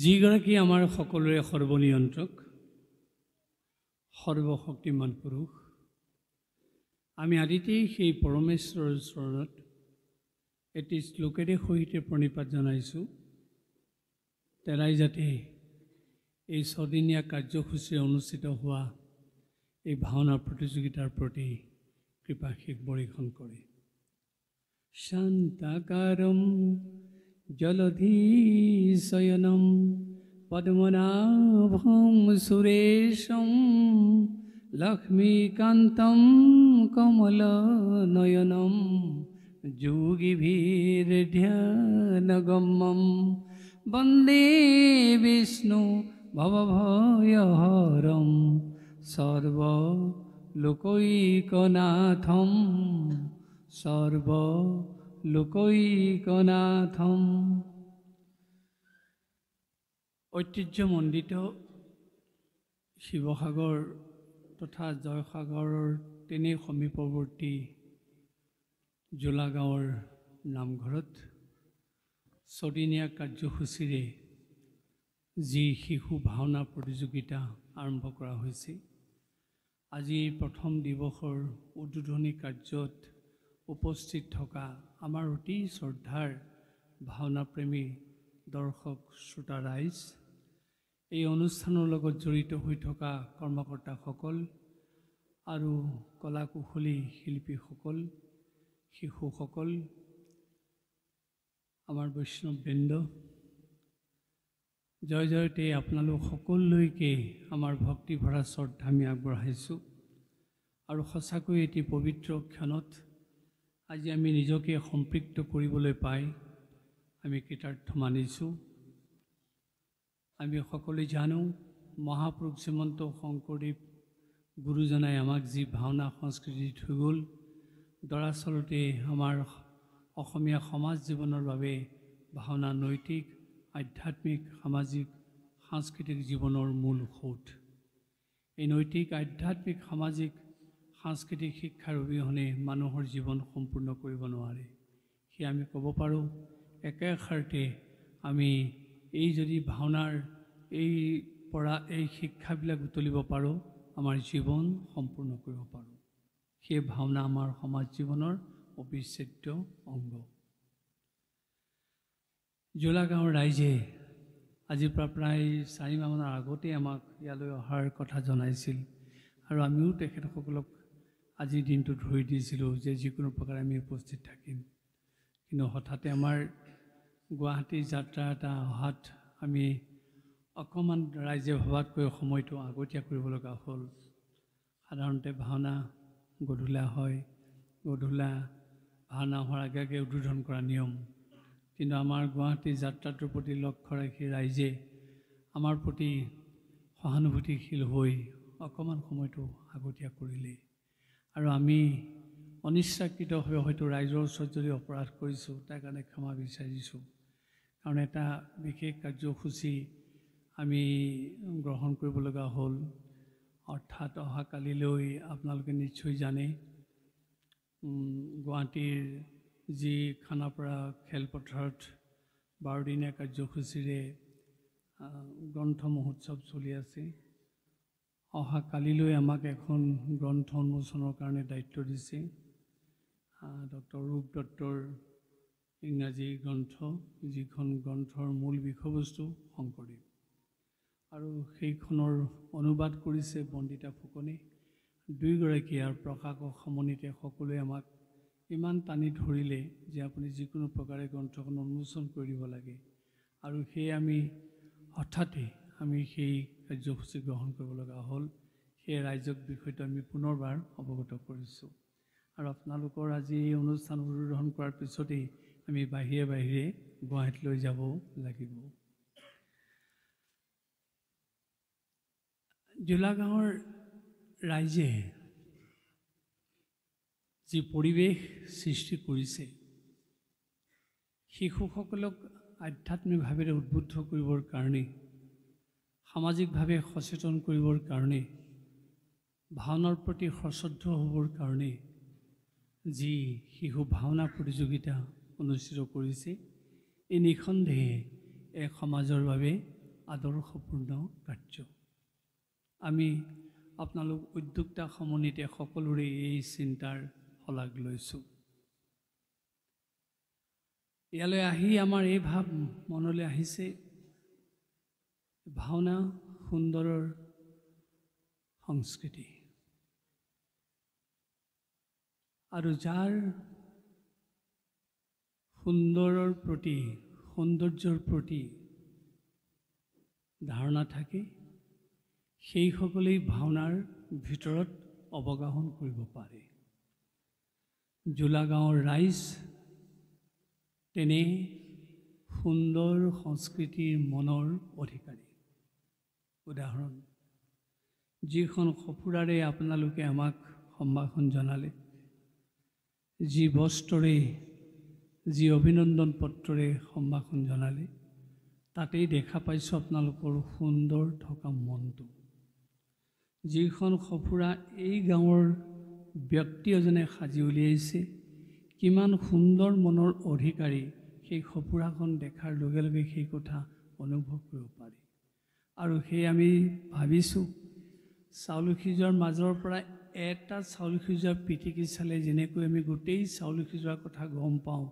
যিগৰাকী আমাৰ সকলোৰে সৰ্বনিয়ন্ত্ৰক সৰ্বশক্তিমান পুৰুষ আমি আদিতেই সেই পৰমেশ্বৰৰ চৰণত এটি শ্লোকেৰে সহিত প্ৰণিপাত জনাইছোঁ তেৰাই যাতে এই ছদিনীয়া কাৰ্যসূচীৰে অনুষ্ঠিত হোৱা এই ভাওনা প্ৰতিযোগিতাৰ প্ৰতি কৃপাশীষ বৰ্ষণ কৰে। শান্তাকাৰম জলধিশয়নম পদ্মনাভম সুৰেশম লক্ষ্মীকান্তম কমলনয়নম যোগীভিৰ্ধ্যানগম্যম বন্দে বিষ্ণু ভবভয়হৰম সৰ্বলোকৈকনাথম সৰ্বলোকৈকনাথম। ঐতিহ্যমণ্ডিত শিৱসাগৰ তথা জয়সাগৰৰ তেনেই সমীপৱৰ্তী জোলা গাঁৱৰ নামঘৰত ছদিনীয়া কাৰ্যসূচীৰে যি শিশু ভাওনা প্ৰতিযোগিতা আৰম্ভ কৰা হৈছে, আজি প্ৰথম দিৱসৰ উদ্বোধনী কাৰ্যত উপস্থিত থকা আমাৰ অতি শ্ৰদ্ধাৰ ভাওনাপ্ৰেমী দৰ্শক শ্ৰোতা ৰাইজ, এই অনুষ্ঠানৰ লগত জড়িত হৈ থকা কৰ্মকৰ্তাসকল আৰু কলাকুশলী শিল্পীসকল, শিশুসকল, আমাৰ বৈষ্ণৱবৃন্দ, জয় জয়তে আপোনালোক সকলোলৈকে আমাৰ ভক্তি ভৰা শ্ৰদ্ধা আমি আগবঢ়াইছোঁ। আৰু সঁচাকৈ এটি পবিত্ৰ ক্ষণত আজি আমি নিজকে সম্পৃক্ত কৰিবলৈ পাই আমি কৃতাৰ্থ মানিছোঁ। আমি সকলোৱে জানো মহাপুৰুষ শ্ৰীমন্ত শংকৰদেৱ গুৰুজনাই আমাক যি ভাওনা সংস্কৃতি থৈ গ'ল, দৰাচলতে আমাৰ অসমীয়া সমাজ জীৱনৰ বাবে ভাওনা নৈতিক, আধ্যাত্মিক, সামাজিক, সাংস্কৃতিক জীৱনৰ মূল সোঁত। এই নৈতিক, আধ্যাত্মিক, সামাজিক, সাংস্কৃতিক শিক্ষাৰ অবিহনে মানুহৰ জীৱন সম্পূৰ্ণ কৰিব নোৱাৰে। সেয়া আমি ক'ব পাৰোঁ একেষাৰতে আমি এই যদি ভাওনাৰ এই শিক্ষাবিলাক উতলিব পাৰোঁ, আমাৰ জীৱন সম্পূৰ্ণ কৰিব পাৰোঁ। সেই ভাওনা আমাৰ সমাজ জীৱনৰ অবিচ্ছেদ্য অংগ। জোলা গাঁৱৰ ৰাইজে আজিৰ পৰা প্ৰায় 4 মাহমানৰ আগতে আমাক ইয়ালৈ অহাৰ কথা জনাইছিল আৰু আমিও তেখেতসকলক আজিৰ দিনটো ধৰি দিছিলোঁ যে যিকোনো প্ৰকাৰে আমি উপস্থিত থাকিম। কিন্তু হঠাতে আমাৰ গুৱাহাটী যাত্ৰা এটা অহাত আমি অকণমান ৰাইজে ভবাতকৈ সময়টো আগতীয়া কৰিব লগা হ'ল। সাধাৰণতে ভাওনা গধূলা হয়, গধূলা ভাওনা হোৱাৰ আগে আগে উদ্বোধন কৰা নিয়ম। কিন্তু আমাৰ গুৱাহাটী যাত্ৰাটোৰ প্ৰতি লক্ষ্য ৰাখি ৰাইজে আমাৰ প্ৰতি সহানুভূতিশীল হৈ অকণমান সময়টো আগতীয়া কৰিলে। আৰু আমি অনিচ্ছাকৃতভাৱে হয়তো ৰাইজৰ ওচৰত যদি অপৰাধ কৰিছোঁ তাৰ কাৰণে ক্ষমা বিচাৰিছোঁ। কাৰণ এটা বিশেষ কাৰ্যসূচী আমি গ্ৰহণ কৰিব লগা হ'ল। অৰ্থাৎ অহাকালিলৈ আপোনালোকে নিশ্চয় জানে গুৱাহাটীৰ যি খানাপাৰা খেলপথাৰত 12 দিনীয়া কাৰ্যসূচীৰে গ্ৰন্থ মহোৎসৱ চলি আছে। অহাকালিলৈ আমাক এখন গ্ৰন্থ উন্মোচনৰ কাৰণে দায়িত্ব দিছে। ডক্টৰ ৰূপ দত্তৰ ইংৰাজী গ্ৰন্থ, যিখন গ্ৰন্থৰ মূল বিষয়বস্তু শংকৰদেৱ, আৰু সেইখনৰ অনুবাদ কৰিছে বন্দিতা ফুকনে। দুয়োগৰাকী আৰু প্ৰকাশক সমন্বিতে সকলোৱে আমাক ইমান টানি ধৰিলে যে আপুনি যিকোনো প্ৰকাৰে গ্ৰন্থখন উন্মোচন কৰি দিব লাগে। আৰু সেয়ে আমি হঠাতে আমি সেই কাৰ্যসূচী গ্ৰহণ কৰিব লগা হ'ল। সেই ৰাইজক বিষয়টো আমি পুনৰবাৰ অৱগত কৰিছোঁ। আৰু আপোনালোকৰ আজি এই অনুষ্ঠান উদ্বোধন কৰাৰ পিছতেই আমি বাহিৰে বাহিৰে গুৱাহাটীলৈ যাব লাগিব। জোলা গাঁৱৰ ৰাইজে যি পৰিৱেশ সৃষ্টি কৰিছে, শিশুসকলক আধ্যাত্মিকভাৱে উদ্বুদ্ধ কৰিবৰ কাৰণে, সামাজিকভাৱে সচেতন কৰিবৰ কাৰণে, ভাওনাৰ প্ৰতি সশ্ৰদ্ধ হ'বৰ কাৰণে যি শিশু ভাওনা প্ৰতিযোগিতা অনুষ্ঠিত কৰিছে, এই নিঃসন্দেহে এক সমাজৰ বাবে আদৰ্শপূৰ্ণ কাৰ্য। আমি আপোনালোক উদ্যোক্তা সমন্বিতে সকলোৰে এই চিন্তাৰ শলাগ লৈছোঁ। ইয়ালৈ আহি আমাৰ এই ভাৱ মনলৈ আহিছে, ভাওনা সুন্দৰৰ সংস্কৃতি, আৰু যাৰ সুন্দৰৰ প্ৰতি সৌন্দৰ্যৰ প্ৰতি ধাৰণা থাকে সেইসকলেই ভাওনাৰ ভিতৰত অৱগাহন কৰিব পাৰে। জোলা গাঁৱৰ ৰাইজ তেনে সুন্দৰ সংস্কৃতিৰ মনৰ অধিকাৰী। উদাহৰণ, যিখন সফুৰাৰে আপোনালোকে আমাক সম্ভাষণ জনালে, যি বস্ত্ৰৰে, যি অভিনন্দন পত্ৰৰে সম্ভাষণ জনালে, তাতেই দেখা পাইছোঁ আপোনালোকৰ সুন্দৰ থকা মনটো। যিখন সফুৰা এই গাঁৱৰ ব্যক্তি এজনে সাজি উলিয়াইছে, কিমান সুন্দৰ মনৰ অধিকাৰী, সেই সফুৰাখন দেখাৰ লগে লগে সেই কথা অনুভৱ কৰিব পাৰি। আৰু সেই আমি ভাবিছোঁ, চাউল সিজোৱাৰ মাজৰ পৰা এটা চাউল সিজোৱা পিটিকি চালে যেনেকৈ আমি গোটেই চাউল সিজোৱাৰ কথা গম পাওঁ,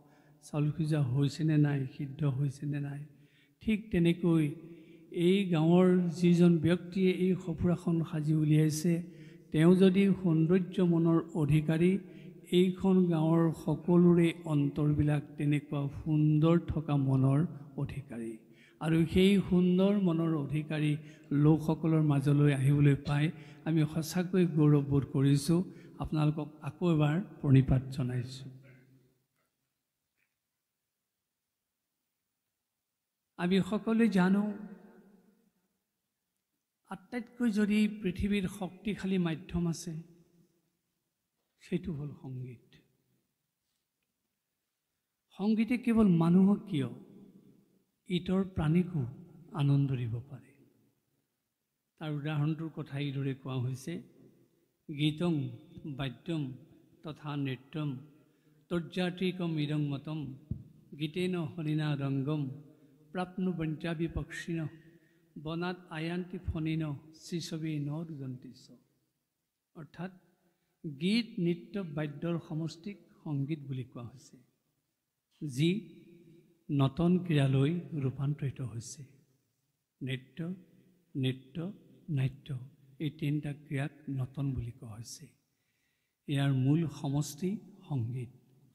চাউল সিজোৱা হৈছেনে নাই, সিদ্ধ হৈছেনে নাই, ঠিক তেনেকৈ এই গাঁৱৰ যিজন ব্যক্তিয়ে এই সফুৰাখন সাজি উলিয়াইছে, তেওঁ যদি সৌন্দৰ্য মনৰ অধিকাৰী, এইখন গাঁৱৰ সকলোৰে অন্তৰবিলাক তেনেকুৱা সুন্দৰ থকা মনৰ অধিকাৰী। আৰু সেই সুন্দৰ মনৰ অধিকাৰী লোকসকলৰ মাজলৈ আহিবলৈ পাই আমি সঁচাকৈ গৌৰৱবোধ কৰিছোঁ। আপোনালোকক আকৌ এবাৰ প্ৰণিপাত জনাইছোঁ। আমি সকলোৱে জানো, আটাইতকৈ যদি পৃথিৱীৰ শক্তিশালী মাধ্যম আছে, সেইটো হ'ল সংগীত। সংগীতে কেৱল মানুহক কিয়, ইতৰ প্ৰাণীকো আনন্দ দিব পাৰে। তাৰ উদাহৰণটোৰ কথা এইদৰে কোৱা হৈছে, গীতং বাদ্যম তথা নৃত্যম তৰ্যাতিকম ইদং মতম গীতেন হৰিণা ৰংগম প্ৰাপ্নু বঞ্চাবি পক্ষিণ বনাত আয়ান্তি ফণিন শিশবী ন ৰুদন্তিছ। অৰ্থাৎ গীত, নৃত্য, বাদ্যৰ সমষ্টিক সংগীত বুলি কোৱা হৈছে, যি নতন ক্ৰীড়ালৈ ৰূপান্তৰিত হৈছে। নৃত্য, নৃত্য, নাট্য, এই তিনিটা ক্ৰিয়াক নতন বুলি কোৱা হৈছে। ইয়াৰ মূল সমষ্টি সংগীত।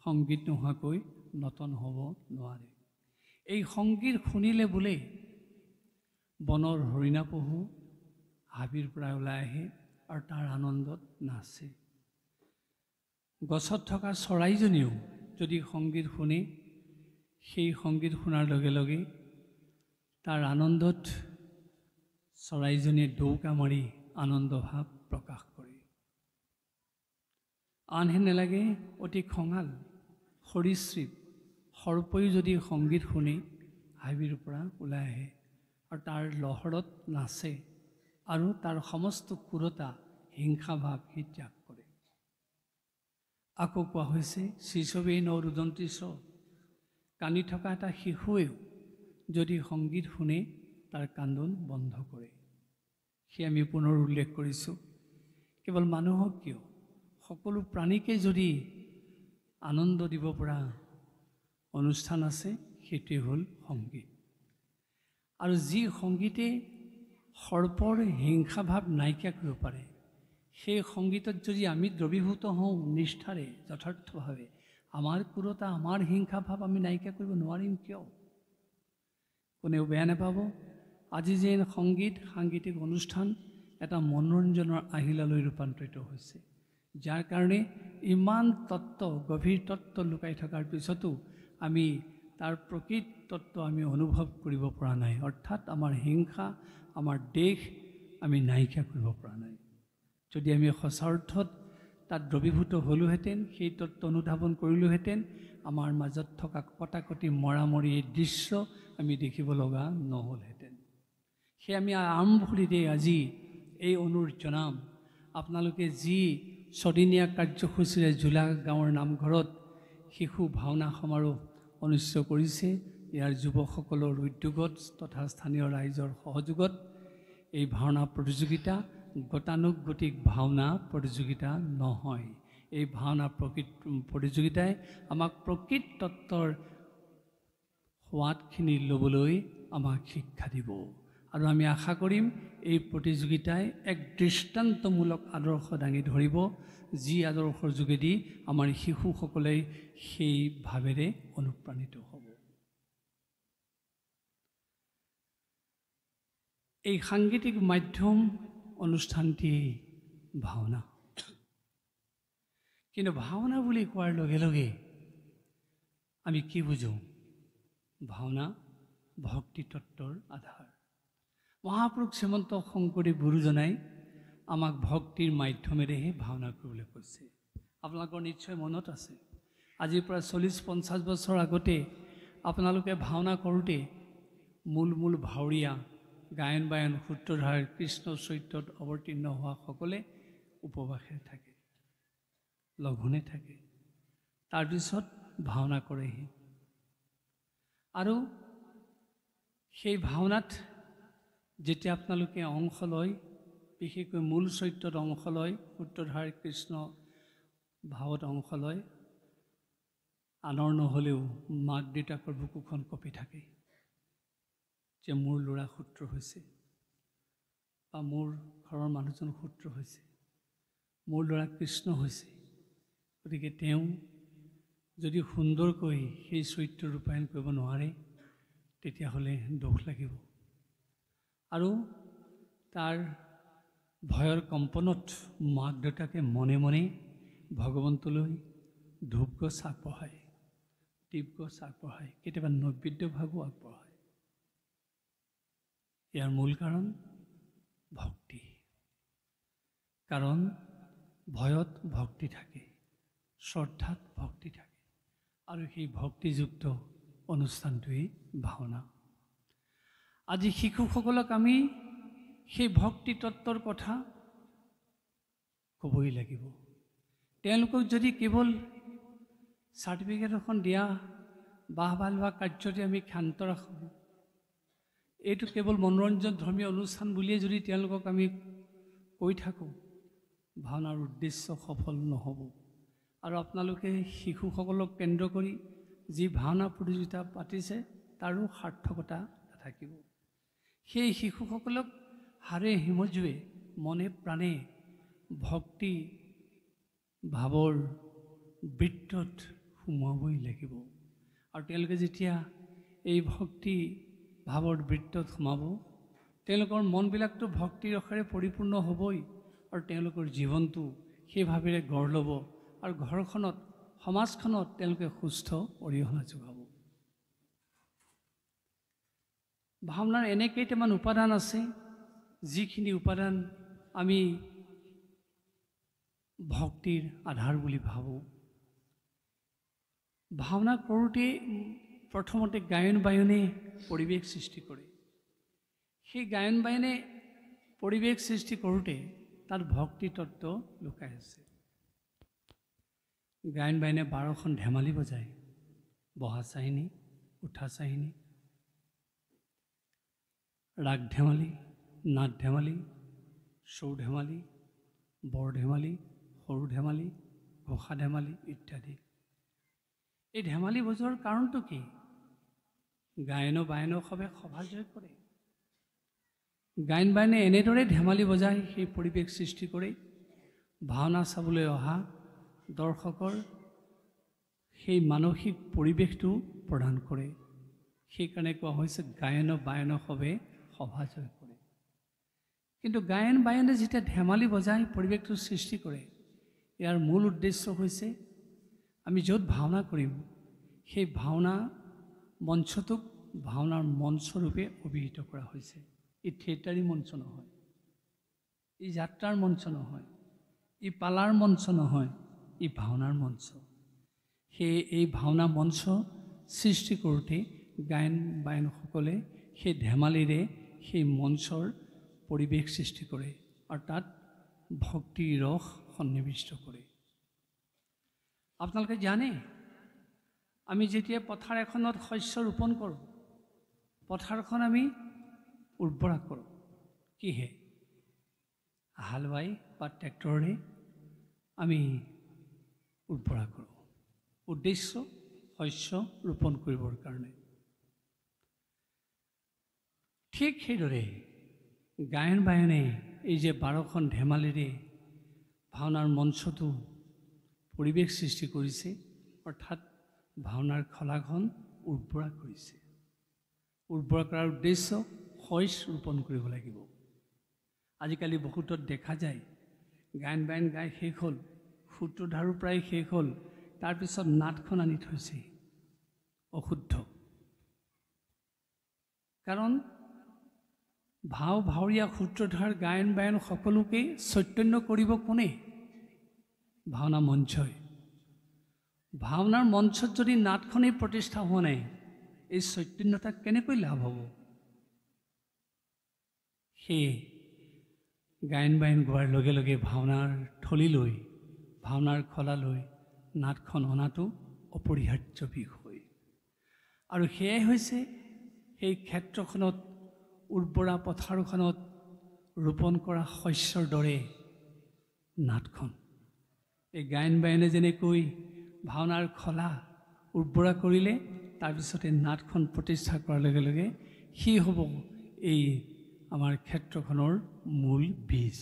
সংগীত নোহোৱাকৈ নতন হ'ব নোৱাৰে। এই সংগীত শুনিলে বোলে বনৰ হৰিণা পহু হাবিৰ পৰা ওলাই আহে আৰু তাৰ আনন্দত নাচে। গছত থকা চৰাইজনীও যদি সংগীত শুনে, সেই সংগীত শুনাৰ লগে লগে তাৰ আনন্দত চৰাইজনীয়ে দৌকা মাৰি আনন্দ ভাৱ প্ৰকাশ কৰে। আনহে নালাগে অতি খঙাল সৰীসৃপ সৰ্পয়ো যদি সংগীত শুনি হাবিৰ পৰা ওলাই আহে আৰু তাৰ লহৰত নাচে আৰু তাৰ সমস্ত ক্ৰূৰতা, হিংসা ভাৱ সি ত্যাগ কৰে। আকৌ কোৱা হৈছে, শিশবেই ন ৰুদন্তিছ, কান্দি থকা এটা শিশুৱেও যদি সংগীত শুনে তাৰ কান্দোন বন্ধ কৰে। সেই আমি পুনৰ উল্লেখ কৰিছোঁ, কেৱল মানুহক কিয়, সকলো প্ৰাণীকে যদি আনন্দ দিব পৰা অনুষ্ঠান আছে, সেইটোৱে হ'ল সংগীত। আৰু যি সংগীতে সৰ্পৰ হিংসা ভাৱ নাইকিয়া কৰিব পাৰে, সেই সংগীতত যদি আমি দ্ৰৱীভূত হওঁ নিষ্ঠাৰে, যথাৰ্থভাৱে, আমাৰ ক্ৰূৰতা, আমাৰ হিংসা ভাৱ আমি নাইকিয়া কৰিব নোৱাৰিম কিয়? কোনেও বেয়া নাপাব। আজি যে সংগীত, সাংগীতিক অনুষ্ঠান এটা মনোৰঞ্জনৰ আহিলালৈ ৰূপান্তৰিত হৈছে, যাৰ কাৰণে ইমান তত্ত্ব, গভীৰ তত্ত্ব লুকাই থকাৰ পিছতো আমি তাৰ প্ৰকৃত তত্ত্ব আমি অনুভৱ কৰিব পৰা নাই। অৰ্থাৎ আমাৰ হিংসা, আমাৰ দেশ আমি নাইকিয়া কৰিব পৰা নাই। যদি আমি সঁচা অৰ্থত তাত দ্ৰৱীভূত হ'লোহেঁতেন, সেই তত্ত্ব অনুধাৱন কৰিলোহেঁতেন, আমাৰ মাজত থকা কটাকটি, মৰামৰি এই দৃশ্য আমি দেখিব লগা নহ'লহেঁতেন। সেই আমি আৰম্ভণিতে আজি এই অনুৰোধ জনাম, আপোনালোকে যি ছদিনীয়া কাৰ্যসূচীৰে জোলা গাঁৱৰ নামঘৰত শিশু ভাওনা সমাৰোহ অনুষ্ঠিত কৰিছে, ইয়াৰ যুৱকসকলৰ উদ্যোগত তথা স্থানীয় ৰাইজৰ সহযোগত এই ভাওনা প্ৰতিযোগিতা গতানুগতিক ভাওনা প্ৰতিযোগিতা নহয়। এই ভাওনা প্ৰতিযোগিতাই আমাক প্ৰকৃত তত্ত্বৰ সোৱাদখিনি ল'বলৈ আমাক শিক্ষা দিব। আৰু আমি আশা কৰিম এই প্ৰতিযোগিতাই এক দৃষ্টান্তমূলক আদৰ্শ দাঙি ধৰিব, যি আদৰ্শৰ যোগেদি আমাৰ শিশুসকলে সেই ভাৱেৰে অনুপ্ৰাণিত হ'ব। এই সাংগীতিক মাধ্যম অনুষ্ঠানটি ভাওনা, কিন্তু ভাওনা বুলি কোৱাৰ লগে লগে আমি কি বুজো? ভাওনা ভক্তি তত্ত্বৰ আধাৰ। মহাপুৰুষ শ্ৰীমন্ত শংকৰদেৱ গুৰুজনাই আমাক ভক্তিৰ মাধ্যমেৰেহে ভাওনা কৰিবলৈ কৈছে। আপোনালোকৰ নিশ্চয় মনত আছে, আজিৰ পৰা 40-50 বছৰ আগতে আপোনালোকে ভাওনা কৰোঁতে মূল ভাৱৰীয়া গায়ন বায়ন সূত্ৰধাৰ কৃষ্ণ চৰিত্ৰত অৱতীৰ্ণ হোৱাসকলে উপবাসে থাকে, লঘোণে থাকে, তাৰপিছত ভাওনা কৰেহি। আৰু সেই ভাওনাত যেতিয়া আপোনালোকে অংশ লয়, বিশেষকৈ মূল চৰিত্ৰত অংশ লয়, সূত্ৰধাৰ কৃষ্ণ ভাৱত অংশ লয়, আনৰ নহ'লেও মাক দেউতাকৰ বুকুখন কঁপি থাকে যে মোৰ ল'ৰা সূত্ৰ হৈছে, বা মোৰ ঘৰৰ মানুহজন সূত্ৰ হৈছে, মোৰ ল'ৰা কৃষ্ণ হৈছে। গতিকে তেওঁ যদি সুন্দৰকৈ সেই চৰিত্ৰ ৰূপায়ণ কৰিব নোৱাৰে, তেতিয়াহ'লে দুখ লাগিব। আৰু তাৰ ভয়ৰ কম্পনত মাক দেউতাকে মনে মনে ভগৱন্তলৈ ধূপ গছ আগবঢ়ায়, দীপ গছ আগবঢ়ায়, কেতিয়াবা নৈবেদ্য ভাগো আগবঢ়ায়। ইয়াৰ মূল কাৰণ ভক্তি। কাৰণ ভয়ত ভক্তি থাকে, শ্ৰদ্ধাত ভক্তি থাকে, আৰু সেই ভক্তিযুক্ত অনুষ্ঠানটোৱেই ভাওনা। আজি শিশুসকলক আমি সেই ভক্তি তত্ত্বৰ কথা ক'বই লাগিব। তেওঁলোকক যদি কেৱল চাৰ্টিফিকেট এখন দিয়া, বাহবা লোৱা কাৰ্যতে আমি ক্ষান্ত ৰাখোঁ, এইটো কেৱল মনোৰঞ্জন ধৰ্মীয় অনুষ্ঠান বুলিয়ে যদি তেওঁলোকক আমি কৈ থাকোঁ, ভাওনাৰ উদ্দেশ্য সফল নহ'ব। আৰু আপোনালোকে শিশুসকলক কেন্দ্ৰ কৰি যি ভাওনা প্ৰতিযোগিতা পাতিছে, তাৰো সাৰ্থকতা নাথাকিব। সেই শিশুসকলক হাড়ে হিমজুৱে মনে প্ৰাণে ভক্তি ভাৱৰ বৃত্তত সোমোৱাবই লাগিব। আৰু তেওঁলোকে যেতিয়া এই ভক্তি ভাৱৰ বৃত্তত সোমাব, তেওঁলোকৰ মনবিলাকতো ভক্তি ৰসেৰে পৰিপূৰ্ণ হ'বই, আৰু তেওঁলোকৰ জীৱনটো সেই ভাৱেৰে গঢ় ল'ব, আৰু ঘৰখনত সমাজখনত তেওঁলোকে সুস্থ অৰিহণা যোগাব। ভাওনাৰ এনে কেইটামান উপাদান আছে, যিখিনি উপাদান আমি ভক্তিৰ আধাৰ বুলি ভাবোঁ। ভাওনা কৰোঁতে প্ৰথমতে গায়ন বায়নে পৰিৱেশ সৃষ্টি কৰে। সেই গায়ন বায়নে পৰিৱেশ সৃষ্টি কৰোঁতে তাত ভক্তি তত্ত্ব লুকাই আছে। গায়ন বায়নে 12খন ধেমালি বজায়, বহা চাহিনী, উঠা চাহিনী, ৰাগ ধেমালি, নাট ধেমালি, চৌ ধেমালি, বৰ ধেমালি, সৰু ধেমালি, ঘোষা ধেমালি ইত্যাদি। এই ধেমালি বজোৱাৰ কাৰণটো কি? গায়ন বায়নৰ সবে সভা জয় কৰে। গায়ন বায়নে এনেদৰে ধেমালি বজাই সেই পৰিৱেশ সৃষ্টি কৰে, ভাওনা চাবলৈ অহা দৰ্শকৰ সেই মানসিক পৰিৱেশটো প্ৰদান কৰে। সেইকাৰণে কোৱা হৈছে গায়ন বায়ন সবে সভা জয় কৰে। কিন্তু গায়ন বায়নে যেতিয়া ধেমালি বজাই পৰিৱেশটো সৃষ্টি কৰে, ইয়াৰ মূল উদ্দেশ্য হৈছে আমি য'ত ভাওনা কৰিম, সেই ভাওনা মঞ্চটোক ভাওনাৰ মঞ্চৰূপে অভিহিত কৰা হৈছে। ই থিয়েটাৰী মঞ্চ নহয়, ই যাত্ৰাৰ মঞ্চ নহয়, ই পালাৰ মঞ্চ নহয়, ই ভাওনাৰ মঞ্চ। সেয়ে এই ভাওনা মঞ্চ সৃষ্টি কৰোঁতে গায়ন বায়নসকলে সেই ধেমালিৰে সেই মঞ্চৰ পৰিৱেশ সৃষ্টি কৰে, আৰু তাত ভক্তিৰ ৰস সন্নিৱিষ্ট কৰে। আপোনালোকে জানে আমি যেতিয়া পথাৰ এখনত শস্য ৰোপণ কৰোঁ, পথাৰখন আমি উৰ্বৰা কৰোঁ কিহে? হাল বাই বা ট্ৰেক্টৰে আমি উৰ্বৰা কৰোঁ, উদ্দেশ্য শস্য ৰোপণ কৰিবৰ কাৰণে। ঠিক সেইদৰে গায়ন বায়নে এই যে 12খন ধেমালিৰে ভাওনাৰ মঞ্চটো পৰিৱেশ সৃষ্টি কৰিছে, অৰ্থাৎ ভাওনাৰ খলাখন উৰ্বৰা কৰিছে। উৰ্বৰা কৰাৰ উদ্দেশ্য শস্য ৰোপণ কৰিব লাগিব। আজিকালি বহুতত দেখা যায় গায়ন বায়ন গাই শেষ হ'ল, সূত্ৰধাৰো প্ৰায় শেষ হ'ল, তাৰপিছত নাটখন আনি থৈছে, অশুদ্ধ। কাৰণ ভাৱৰীয়া সূত্ৰধাৰ গায়ন বায়ন সকলোকে চৈতন্য কৰিব কোনে? ভাওনা মঞ্চই। ভাওনাৰ মঞ্চত যদি নাটখনেই প্ৰতিষ্ঠা হোৱা নাই, এই চৈতন্যতা কেনেকৈ লাভ হ'ব? সেয়ে গায়ন বায়ন গোৱাৰ লগে লগে ভাওনাৰ থলীলৈ, ভাওনাৰ খলালৈ নাটখন অনাটো অপৰিহাৰ্য বিষয়। আৰু সেয়াই হৈছে সেই ক্ষেত্ৰখনত, উৰ্বৰা পথাৰখনত ৰোপণ কৰা শস্যৰ দৰে নাটখন। এই গায়ন বায়নে যেনেকৈ ভাওনাৰ খলা উৰ্বৰা কৰিলে, তাৰপিছতে নাটখন প্ৰতিষ্ঠা কৰাৰ লগে লগে সি হ'ব এই আমাৰ ক্ষেত্ৰখনৰ মূল বীজ,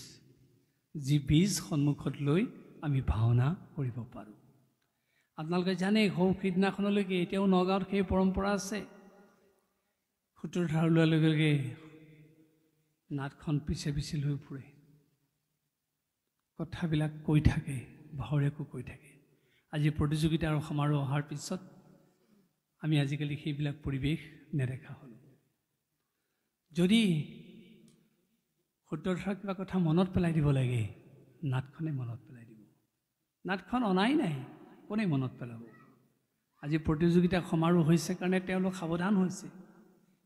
যি বীজ সন্মুখত লৈ আমি ভাওনা কৰিব পাৰোঁ। আপোনালোকে জানে সৌ সিদিনাখনলৈকে এতিয়াও নগাঁৱত সেই পৰম্পৰা আছে। সূত্ৰধাৰ লোৱাৰ লগে লগে নাটখন পিছে পিছে লৈ ফুৰে, কথাবিলাক কৈ থাকে, ভাৱৰীয়াকো কৈ থাকে। আজি প্ৰতিযোগিতা আৰু সমাৰোহ অহাৰ পিছত আমি আজিকালি সেইবিলাক পৰিৱেশ নেদেখা হ'লোঁ। যদি সূত্ৰধাৰ কিবা কথা মনত পেলাই দিব লাগে, নাটখনে মনত পেলাই দিব। নাটখন অনাই নাই, কোনে মনত পেলাব? আজি প্ৰতিযোগিতা সমাৰোহ হৈছে কাৰণে তেওঁলোক সাৱধান হৈছে,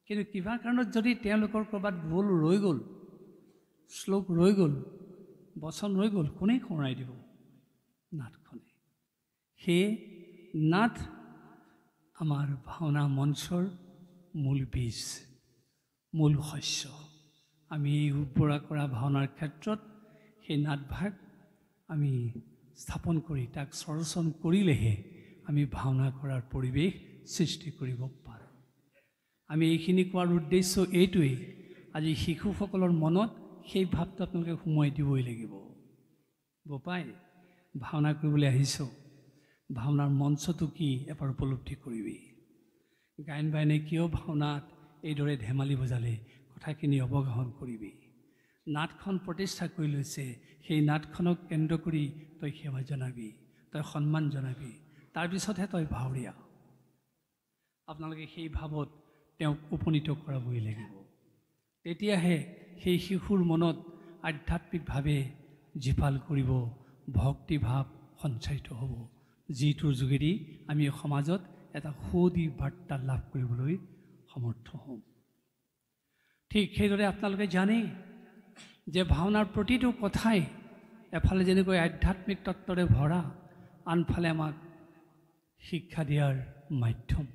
কিন্তু কিবা কাৰণত যদি তেওঁলোকৰ ক'ৰবাত ভুল ৰৈ গ'ল, শ্লোক ৰৈ গ'ল, বচন ৰৈ গ'ল, কোনে সোঁৱৰাই দিব? নাটখনে। সেয়ে নাট আমাৰ ভাওনা মঞ্চৰ মূল বীজ, মূল শস্য। আমি এই উৰ্বৰা কৰা ভাওনাৰ ক্ষেত্ৰত সেই নাটভাগ আমি স্থাপন কৰি তাক স্বৰচন কৰিলেহে আমি ভাওনা কৰাৰ পৰিৱেশ সৃষ্টি কৰিব পাৰোঁ। আমি এইখিনি কোৱাৰ উদ্দেশ্য এইটোৱেই, আজি শিশুসকলৰ মনত সেই ভাৱটো আপোনালোকে সোমোৱাই দিবই লাগিব। বোপাই ভাওনা কৰিবলৈ আহিছ, ভাওনাৰ মঞ্চটো কি এবাৰ উপলব্ধি কৰিবি। গায়ন বায়নে কিয় ভাওনাত এইদৰে ধেমালি বজালে, কথাখিনি অৱগাহন কৰিবি। নাটখন প্ৰতিষ্ঠা কৰি লৈছে, সেই নাটখনক কেন্দ্ৰ কৰি তই সেৱা জনাবি, তই সন্মান জনাবি, তাৰপিছতহে তই ভাৱৰীয়া। আপোনালোকে সেই ভাৱত তেওঁক উপনীত কৰাবই লাগিব। তেতিয়াহে সেই শিশুৰ মনত আধ্যাত্মিকভাৱে জীপাল কৰিব, ভক্তিভাৱ সঞ্চাৰিত হ'ব, যিটোৰ যোগেদি আমি সমাজত এটা সুদি বাৰ্তা লাভ কৰিবলৈ সমৰ্থ হ'ম। ঠিক সেইদৰে আপোনালোকে জানে যে ভাওনাৰ প্ৰতিটো কথাই এফালে যেনেকৈ আধ্যাত্মিক তত্ত্বৰে ভৰা, আনফালে আমাক শিক্ষা দিয়াৰ মাধ্যম।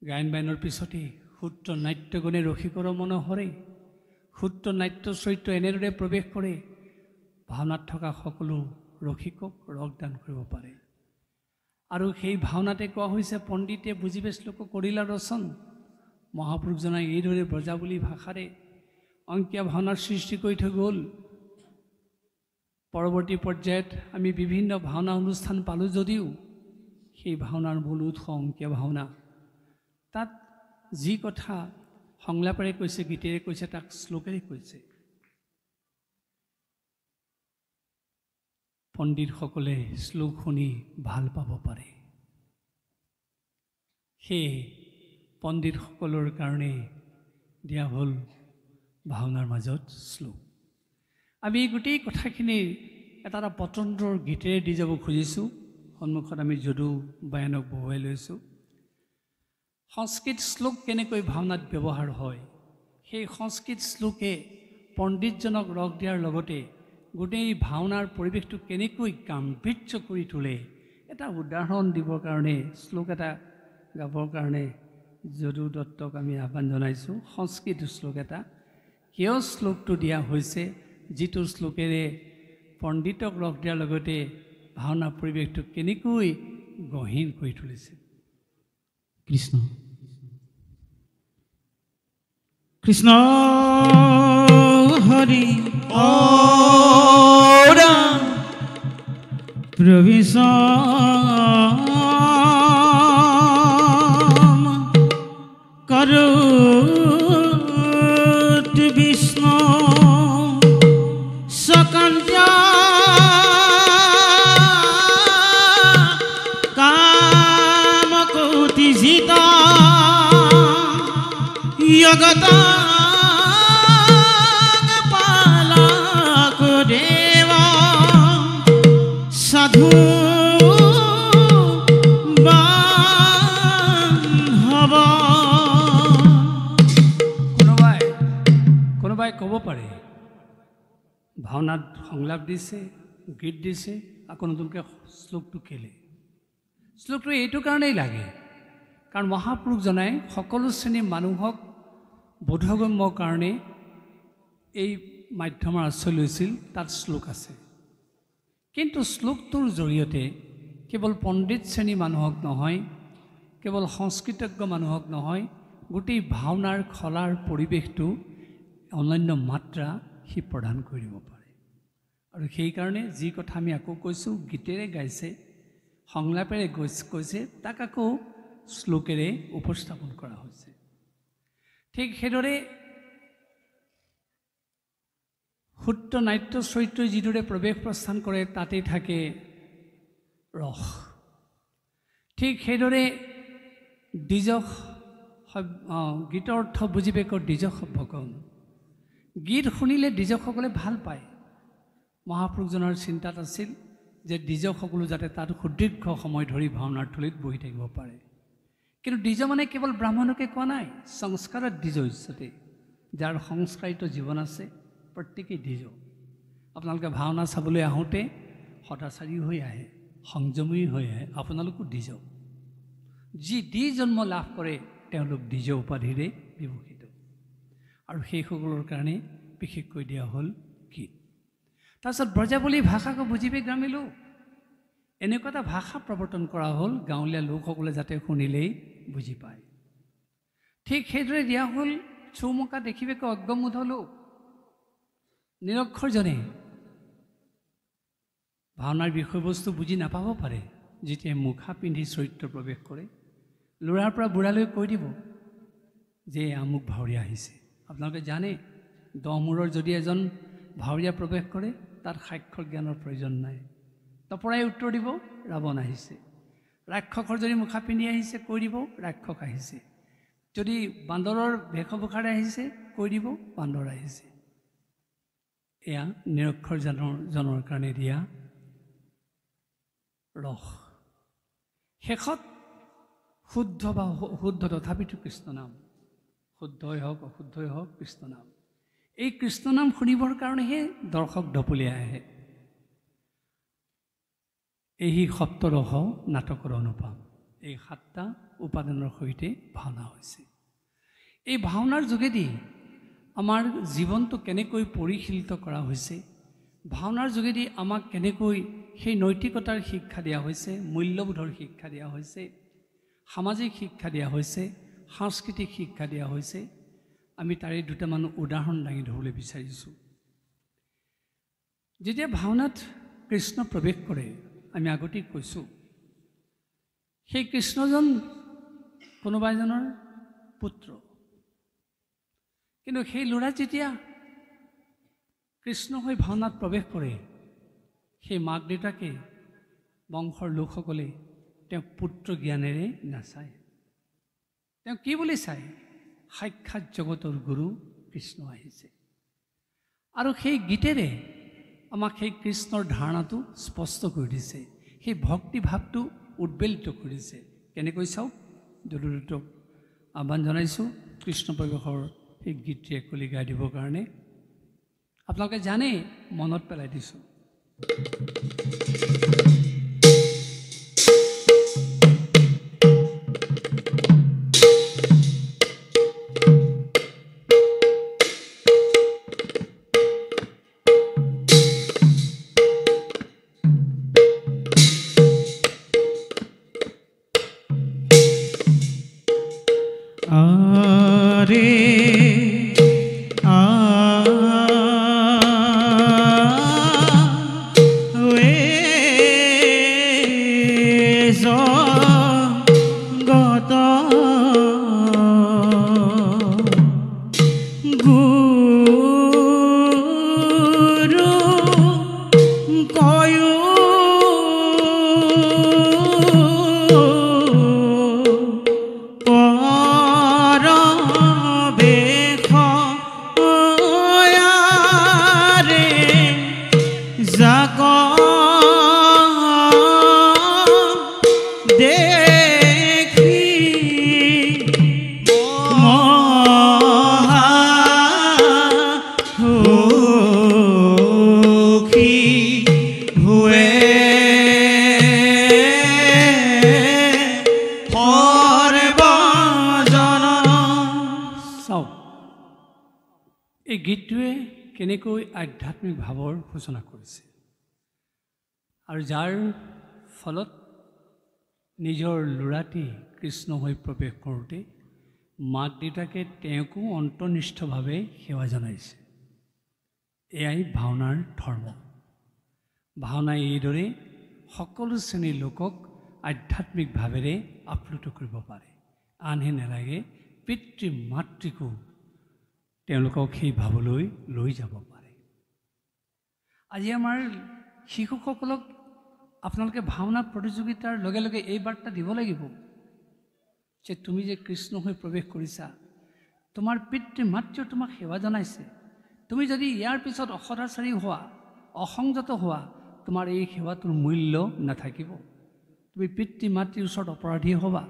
গায়ন বায়নৰ পিছতে সূত্ৰ নাট্যগুণে ৰসিকৰ মনোহৰে, সূত্ৰ নাট্য চৰিত্ৰ এনেদৰে প্ৰৱেশ কৰে, ভাওনাত থকা সকলো ৰসিকক ৰসদান কৰিব পাৰে। আৰু সেই ভাওনাতে কোৱা হৈছে, পণ্ডিতে বুজিবে শ্লোক কৰিলা ৰচন। মহাপুৰুষজনাই এইদৰে ব্ৰজাৱলী ভাষাৰে অংকীয়া ভাওনাৰ সৃষ্টি কৰি থৈ গ'ল। পৰৱৰ্তী পৰ্যায়ত আমি বিভিন্ন ভাওনা অনুষ্ঠান পালোঁ যদিও সেই ভাওনাৰ মূল উৎস অংকীয়া ভাওনা। তাত যি কথা সংলাপেৰে কৈছে, গীতেৰে কৈছে, তাক শ্লোকেৰে কৈছে। পণ্ডিতসকলে শ্লোক শুনি ভাল পাব পাৰে, সেয়ে পণ্ডিতসকলৰ কাৰণে দিয়া হ'ল ভাওনাৰ মাজত শ্লোক। আমি এই গোটেই কথাখিনি এটা এটা পতন্তৰ গীতেৰে দি যাব খুজিছোঁ। সন্মুখত আমি যদু বায়নক বহুৱাই লৈছোঁ। সংস্কৃত শ্লোক কেনেকৈ ভাওনাত ব্যৱহাৰ হয়, সেই সংস্কৃত শ্লোকে পণ্ডিতজনক ৰস দিয়াৰ লগতে গোটেই ভাওনাৰ পৰিৱেশটো কেনেকৈ গাম্ভীৰ্য কৰি তোলে, এটা উদাহৰণ দিবৰ কাৰণে শ্লোক এটা গাবৰ কাৰণে যদু দত্তক আমি আহ্বান জনাইছোঁ। সংস্কৃত শ্লোক এটা, কিয় শ্লোকটো দিয়া হৈছে, যিটো শ্লোকেৰে পণ্ডিতক লগ দিয়াৰ লগতে ভাওনা পৰিৱেশটো কেনেকৈ গহীন কৰি তুলিছে। কৃষ্ণ কৃষ্ণ হৰি ওৰা প্ৰবিশ কৰুত বিষ্ণু সকঞ্জ কাম কোটি জিতা জগত পালক দেব সাধু বান্ধৱ। কোনোবাই ক'ব পাৰে ভাওনাত সংলাপ দিছে, গীত দিছে, আকৌ নতুনকৈ শ্লোকটো কেলে? শ্লোকটো এইটো কাৰণেই লাগে, কাৰণ মহাপুৰুষজনাই সকলো শ্ৰেণীৰ মানুহক বোধগম্যৰ কাৰণে এই মাধ্যমৰ আশ্ৰয় লৈছিল। তাত শ্লোক আছে, কিন্তু শ্লোকটোৰ জৰিয়তে কেৱল পণ্ডিত শ্ৰেণীৰ মানুহক নহয়, কেৱল সংস্কৃতজ্ঞ মানুহক নহয়, গোটেই ভাওনাৰ খলাৰ পৰিৱেশটো অনন্য মাত্ৰা সি প্ৰদান কৰি দিব পাৰে। আৰু সেইকাৰণে যি কথা আমি আকৌ কৈছোঁ, গীতেৰে গাইছে, সংলাপেৰে কৈছে, তাক আকৌ শ্লোকেৰে উপস্থাপন কৰা হৈছে। ঠিক সেইদৰে সূত্ৰ নাট্য চৰিত্ৰই যিদৰে প্ৰৱেশ প্ৰস্থান কৰে তাতেই থাকে ৰস। ঠিক সেইদৰে দ্বিজক গীতৰ অৰ্থ বুজি পেকৰ দ্বিজক সভ্যকৰণ। গীত শুনিলে দ্বিজকসকলে ভাল পায়। মহাপুৰুষজনৰ চিন্তাত আছিল যে দ্বিজকসকলো যাতে তাত সুদীৰ্ঘ সময় ধৰি ভাওনাৰ থলীত বহি থাকিব পাৰে। কিন্তু দ্বিজ মানে কেৱল ব্ৰাহ্মণকে কোৱা নাই, সংস্কাৰত দ্বিজ উচ্চতে, যাৰ সংস্কাৰিত জীৱন আছে প্ৰত্যেকেই দ্বিজ। আপোনালোকে ভাওনা চাবলৈ আহোঁতে সদাচাৰী হৈ আহে, সংযমী হৈ আহে, আপোনালোকো দ্বিজ। যি দ্বিজ জন্ম লাভ কৰে তেওঁলোক দ্বিজ উপাধিৰে বিভূষিত। আৰু সেইসকলৰ কাৰণে বিশেষকৈ দিয়া হ'ল গীত। তাৰপিছত ব্ৰজাৱলী ভাষাকো বুজিবে গ্ৰামীণ এনেকুৱা এটা ভাষা প্ৰৱৰ্তন কৰা হ'ল গাঁৱলীয়া লোকসকলে যাতে শুনিলেই বুজি পায়। ঠিক সেইদৰে দিয়া হ'ল চৌমকা দেখিবেক অজ্ঞমুধ লোক। নিৰক্ষৰজনে ভাওনাৰ বিষয়বস্তু বুজি নাপাব পাৰে। যেতিয়া মুখা পিন্ধি চৰিত্ৰ প্ৰৱেশ কৰে, ল'ৰাৰ পৰা বুঢ়ালৈ কৈ দিব যে আমুক ভাৱৰীয়া আহিছে। আপোনালোকে জানে, দহমূৰৰ যদি এজন ভাৱৰীয়া প্ৰৱেশ কৰে তাত সাক্ষৰ জ্ঞানৰ প্ৰয়োজন নাই, তপৰাই উত্তৰ দিব ৰাৱণ আহিছে। ৰাক্ষসৰ যদি মুখা পিন্ধি আহিছে কৈ দিব ৰাক্ষস আহিছে। যদি বান্দৰৰ ভেষভূষাৰে আহিছে কৈ দিব বান্দৰ আহিছে। এয়া নিৰক্ষৰজনৰ কাৰণে দিয়া ৰস। শেষত শুদ্ধ বা অশুদ্ধ তথাপিতো কৃষ্ণনাম, শুদ্ধই হওক অশুদ্ধই হওক কৃষ্ণনাম। এই কৃষ্ণনাম শুনিবৰ কাৰণেহে দৰ্শক ঢপলিয়াই আহে। এই সপ্তৰস নাটকৰ অনুপম। এই 7টা উপাদানৰ সৈতে ভাওনা হৈছে। এই ভাওনাৰ যোগেদি আমাৰ জীৱনটো কেনেকৈ পৰিশীলিত কৰা হৈছে, ভাওনাৰ যোগেদি আমাক কেনেকৈ সেই নৈতিকতাৰ শিক্ষা দিয়া হৈছে, মূল্যবোধৰ শিক্ষা দিয়া হৈছে, সামাজিক শিক্ষা দিয়া হৈছে, সাংস্কৃতিক শিক্ষা দিয়া হৈছে, আমি তাৰে দুটামান উদাহৰণ দাঙি ধৰিবলৈ বিচাৰিছোঁ। যেতিয়া ভাওনাত কৃষ্ণ প্ৰৱেশ কৰে, আমি আগতেই কৈছোঁ, সেই কৃষ্ণজন কোনোবা এজনৰ পুত্ৰ। কিন্তু সেই ল'ৰা যেতিয়া কৃষ্ণ হৈ ভাওনাত প্ৰৱেশ কৰে, সেই মাক দেউতাকে বংশৰ লোকসকলে তেওঁক পুত্ৰ জ্ঞানেৰে নাচায়। তেওঁ কি বুলি চায়? সাক্ষাৎ জগতৰ গুৰু কৃষ্ণ আহিছে। আৰু সেই গীতেৰে আমাক সেই কৃষ্ণৰ ধাৰণাটো স্পষ্ট কৰি দিছে, সেই ভক্তিভাৱটো উদ্বেলিত কৰিছে। কেনেকৈ চাওক, যদুদত্তক আহ্বান জনাইছোঁ কৃষ্ণ প্ৰৱেশৰ সেই গীতটি একলি গাই দিবৰ কাৰণে। আপোনালোকে জানে, মনত পেলাই দিছোঁ। এই গীতটোৱে কেনেকৈ আধ্যাত্মিক ভাৱৰ সূচনা কৰিছে আৰু যাৰ ফলত নিজৰ ল'ৰাটি কৃষ্ণ হৈ প্ৰৱেশ কৰোঁতে মাক দেউতাকে তেওঁকো অন্তৰ্নিষ্ঠভাৱে সেৱা জনাইছে। এয়াই ভাওনাৰ ধৰ্ম। ভাওনাই এইদৰে সকলো শ্ৰেণীৰ লোকক আধ্যাত্মিক ভাৱেৰে আপ্লুত কৰিব পাৰে। আনহে নালাগে পিতৃ মাতৃকো তেওঁলোকক সেই ভাৱলৈ লৈ যাব পাৰে। আজি আমাৰ শিশুসকলক আপোনালোকে ভাওনা প্ৰতিযোগিতাৰ লগে লগে এই বাৰ্তা দিব লাগিব যে তুমি যে কৃষ্ণ হৈ প্ৰৱেশ কৰিছা, তোমাৰ পিতৃ মাতৃও তোমাক সেৱা জনাইছে। তুমি যদি ইয়াৰ পিছত অসদাচাৰী হোৱা, অসংযত হোৱা, তোমাৰ এই সেৱাটোৰ মূল্য নাথাকিব। তুমি পিতৃ মাতৃৰ ওচৰত অপৰাধী হ'বা।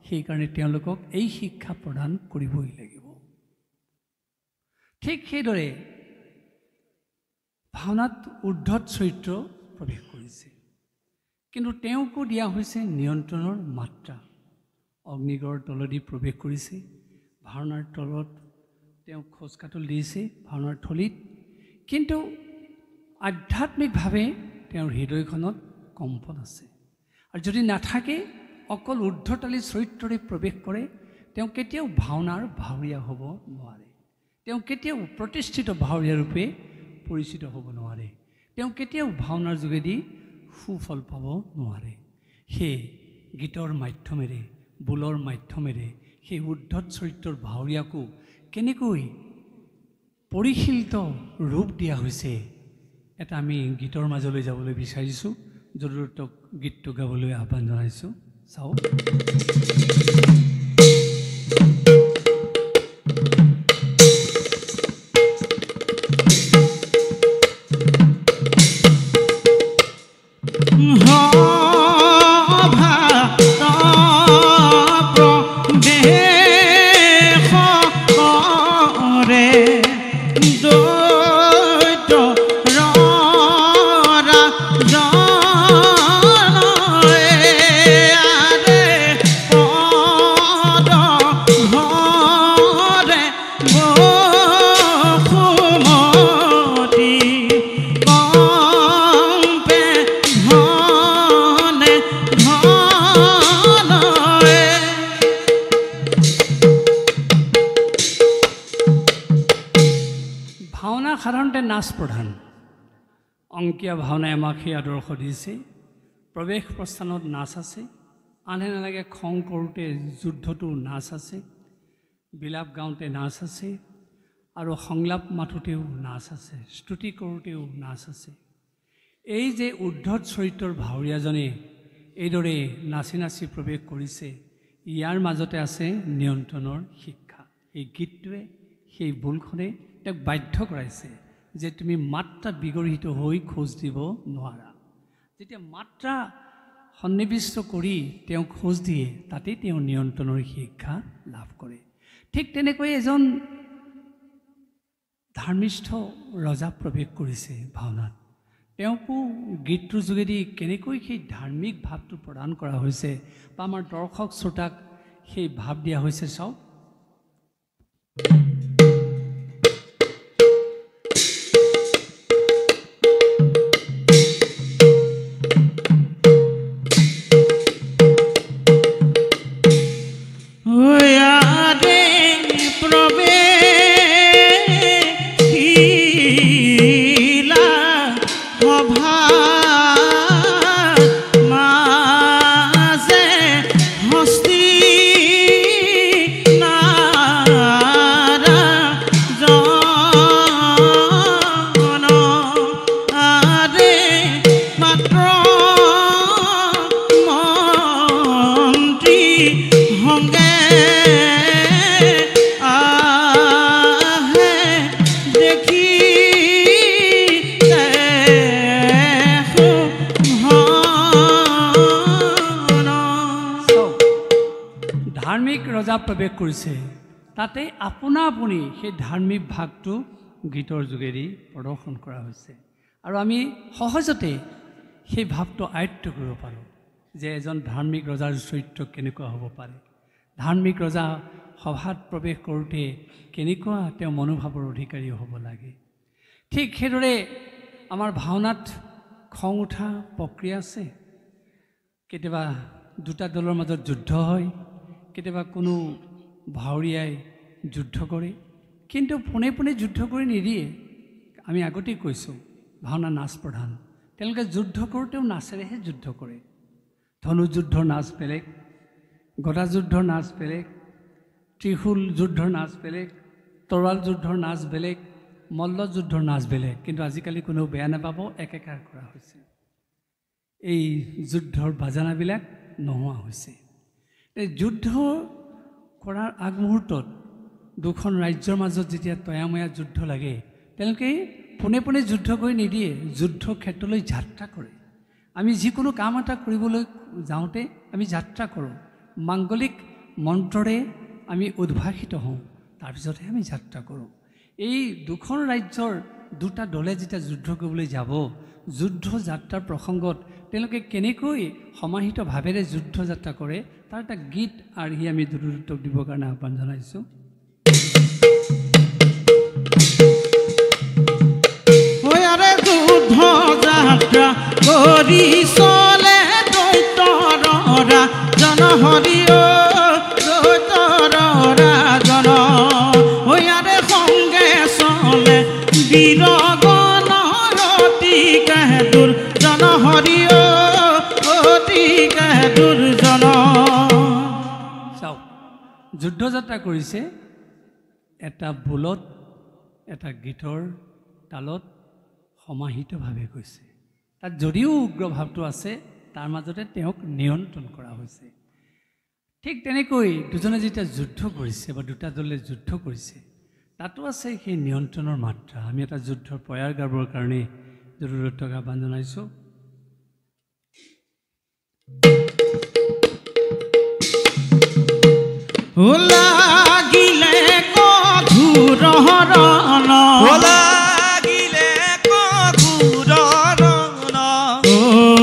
সেইকাৰণে তেওঁলোকক এই শিক্ষা প্ৰদান কৰিবই লাগিব। ঠিক সেইদৰে ভাওনাত উদ্ধত চৰিত্ৰ প্ৰৱেশ কৰিছে, কিন্তু তেওঁকো দিয়া হৈছে নিয়ন্ত্ৰণৰ মাত্ৰা। অগ্নিগড়ৰ তলেদি প্ৰৱেশ কৰিছে, ভাওনাৰ তলত তেওঁ খোজকাটল দিছে ভাওনাৰ থলীত, কিন্তু আধ্যাত্মিকভাৱে তেওঁৰ হৃদয়খনত কম্পন আছে। আৰু যদি নাথাকে, অকল ঊৰ্ধ্বতালী চৰিত্ৰৰে প্ৰৱেশ কৰে, তেওঁ কেতিয়াও ভাওনাৰ ভাৱৰীয়া হ'ব নোৱাৰে। তেওঁ কেতিয়াও প্ৰতিষ্ঠিত ভাৱৰীয়া ৰূপে পৰিচিত হ'ব নোৱাৰে। তেওঁ কেতিয়াও ভাওনাৰ যোগেদি সুফল পাব নোৱাৰে। সেই গীতৰ মাধ্যমেৰে, বোলৰ মাধ্যমেৰে সেই উদ্ধত চৰিত্ৰৰ ভাৱৰীয়াকো কেনেকৈ পৰিশীলিত ৰূপ দিয়া হৈছে, এটা আমি গীতৰ মাজলৈ যাবলৈ বিচাৰিছোঁ। জৰুৰতক গীতটো গাবলৈ আহ্বান জনাইছোঁ। চাওক। সাধাৰণতে নাচ প্ৰধান। অংকীয়া ভাওনাই আমাক সেই আদৰ্শ দিছে। প্ৰৱেশ প্ৰস্থানত নাচ আছে, আনহে নালাগে খং কৰোঁতে যুদ্ধটো নাচ আছে, বিলাপ গাওঁতে নাচ আছে, আৰু সংলাপ মাথোঁতেও নাচ আছে, স্তুতি কৰোঁতেও নাচ আছে। এই যে উদ্ধত চৰিত্ৰৰ ভাৱৰীয়াজনে এইদৰে নাচি নাচি প্ৰৱেশ কৰিছে, ইয়াৰ মাজতে আছে নিয়ন্ত্ৰণৰ শিক্ষা। এই গীতটোৱে, সেই বোলখনে তেওঁক বাধ্য কৰাইছে যে তুমি মাত্ৰা বিগৰিত হৈ খোজ দিব নোৱাৰা। যেতিয়া মাত্ৰা সন্নিৱিষ্ট কৰি তেওঁ খোজ দিয়ে, তাতেই তেওঁ নিয়ন্ত্ৰণৰ শিক্ষা লাভ কৰে। ঠিক তেনেকৈ এজন ধাৰ্মিষ্ঠ ৰজা প্ৰৱেশ কৰিছে ভাওনাত। তেওঁকো গীতটোৰ যোগেদি কেনেকৈ সেই ধাৰ্মিক ভাৱটো প্ৰদান কৰা হৈছে বা আমাৰ দৰ্শক শ্ৰোতাক সেই ভাৱ দিয়া হৈছে, চাওক। প্ৰবে বিলাপ প্ৰৱেশ কৰিছে তাতে আপোনা আপুনি সেই ধাৰ্মিক ভাগটো গীতৰ যোগেদি প্ৰদৰ্শন কৰা হৈছে আৰু আমি সহজতে সেই ভাৱটো আয়ত্ত কৰিব পাৰোঁ যে এজন ধাৰ্মিক ৰজাৰ চৰিত্ৰ কেনেকুৱা হ'ব পাৰে ধাৰ্মিক ৰজা সভাত প্ৰৱেশ কৰোঁতে কেনেকুৱা তেওঁ মনোভাৱৰ অধিকাৰী হ'ব লাগে ঠিক সেইদৰে আমাৰ ভাওনাত খং উঠা প্ৰক্ৰিয়া আছে কেতিয়াবা দুটা দলৰ মাজত যুদ্ধ হয় কেতিয়াবা কোনো ভাৱৰীয়াই যুদ্ধ কৰে কিন্তু পোনে পোনে যুদ্ধ কৰি নিদিয়ে আমি আগতেই কৈছোঁ ভাওনা নাচ প্ৰধান তেওঁলোকে যুদ্ধ কৰোঁতেও নাচেৰেহে যুদ্ধ কৰে ধনুযুদ্ধৰ নাচ বেলেগ গদা যুদ্ধৰ নাচ বেলেগ ত্ৰিশূল যুদ্ধৰ নাচ বেলেগ তৰোৱাল যুদ্ধৰ নাচ বেলেগ মল্ল যুদ্ধৰ নাচ বেলেগ কিন্তু আজিকালি কোনেও বেয়া নাপাব একেকাৰ কৰা হৈছে এই যুদ্ধৰ বাজানাবিলাক নোহোৱা হৈছে এই যুদ্ধ কৰাৰ আগমুহূৰ্তত দুখন ৰাজ্যৰ মাজত যেতিয়া তয়াময়া যুদ্ধ লাগে তেওঁলোকে পোনে পোনে যুদ্ধ কৰি নিদিয়ে যুদ্ধ ক্ষেত্ৰলৈ যাত্ৰা কৰে আমি যিকোনো কাম এটা কৰিবলৈ যাওঁতে আমি যাত্ৰা কৰোঁ মাংগলিক মন্ত্ৰৰে আমি উদ্ভাসিত হওঁ তাৰপিছতহে আমি যাত্ৰা কৰোঁ এই দুখন ৰাজ্যৰ দুটা দলে যেতিয়া যুদ্ধ কৰিবলৈ যাব যুদ্ধ যাত্ৰাৰ প্ৰসংগত তেওঁলোকে কেনেকৈ সমাহিত ভাৱেৰে যুদ্ধ যাত্ৰা কৰে তাৰ এটা গীত আৰ্হি আমি দুৰুতক দিবৰ কাৰণে আহ্বান জনাইছোঁ যুদ্ধ যাত্ৰা কৰি চলে দৈত্যৰ জনহৰি দৈত্যৰ ৰাজন ইয়াৰে সংগে চলে বীৰগণৰ অতি কাহেদুৰ জনহৰি অতি কাহেদুৰ জন চাওক যুদ্ধ যাত্ৰা কৰিছে এটা বোলত এটা গীতৰ তালত সমাহিতভাৱে গৈছে তাত যদিও উগ্ৰ ভাৱটো আছে তাৰ মাজতে তেওঁক নিয়ন্ত্ৰণ কৰা হৈছে ঠিক তেনেকৈ দুজনে যেতিয়া যুদ্ধ কৰিছে বা দুটা দলে যুদ্ধ কৰিছে তাতো আছে সেই নিয়ন্ত্ৰণৰ মাত্ৰা আমি এটা যুদ্ধৰ প্ৰয়াৰ গাবৰ কাৰণে জৰুৰতক আহ্বান জনাইছোঁ লাগিলে কঠোৰ হৰণ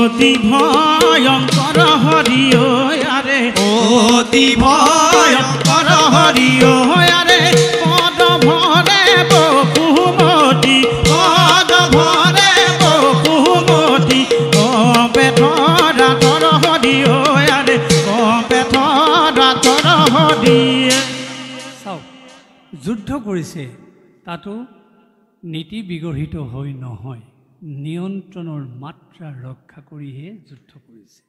অতি ভয়ংকৰ হৰিয়াৰে অতি ভয়ংকৰ হৰিয়াৰে পদ ভৰে বকুমতি পদ ভৰে বকুমতি পেঠৰা তৰ হৰিয়াৰে পেঠৰা তৰ হৰিয়ে চাওক যুদ্ধ কৰিছে তাতো নীতি বিগঢ়িত হৈ নহয় নিয়ন্ত্ৰণৰ মাত্ৰা ৰক্ষা কৰিহে যুদ্ধ কৰিছে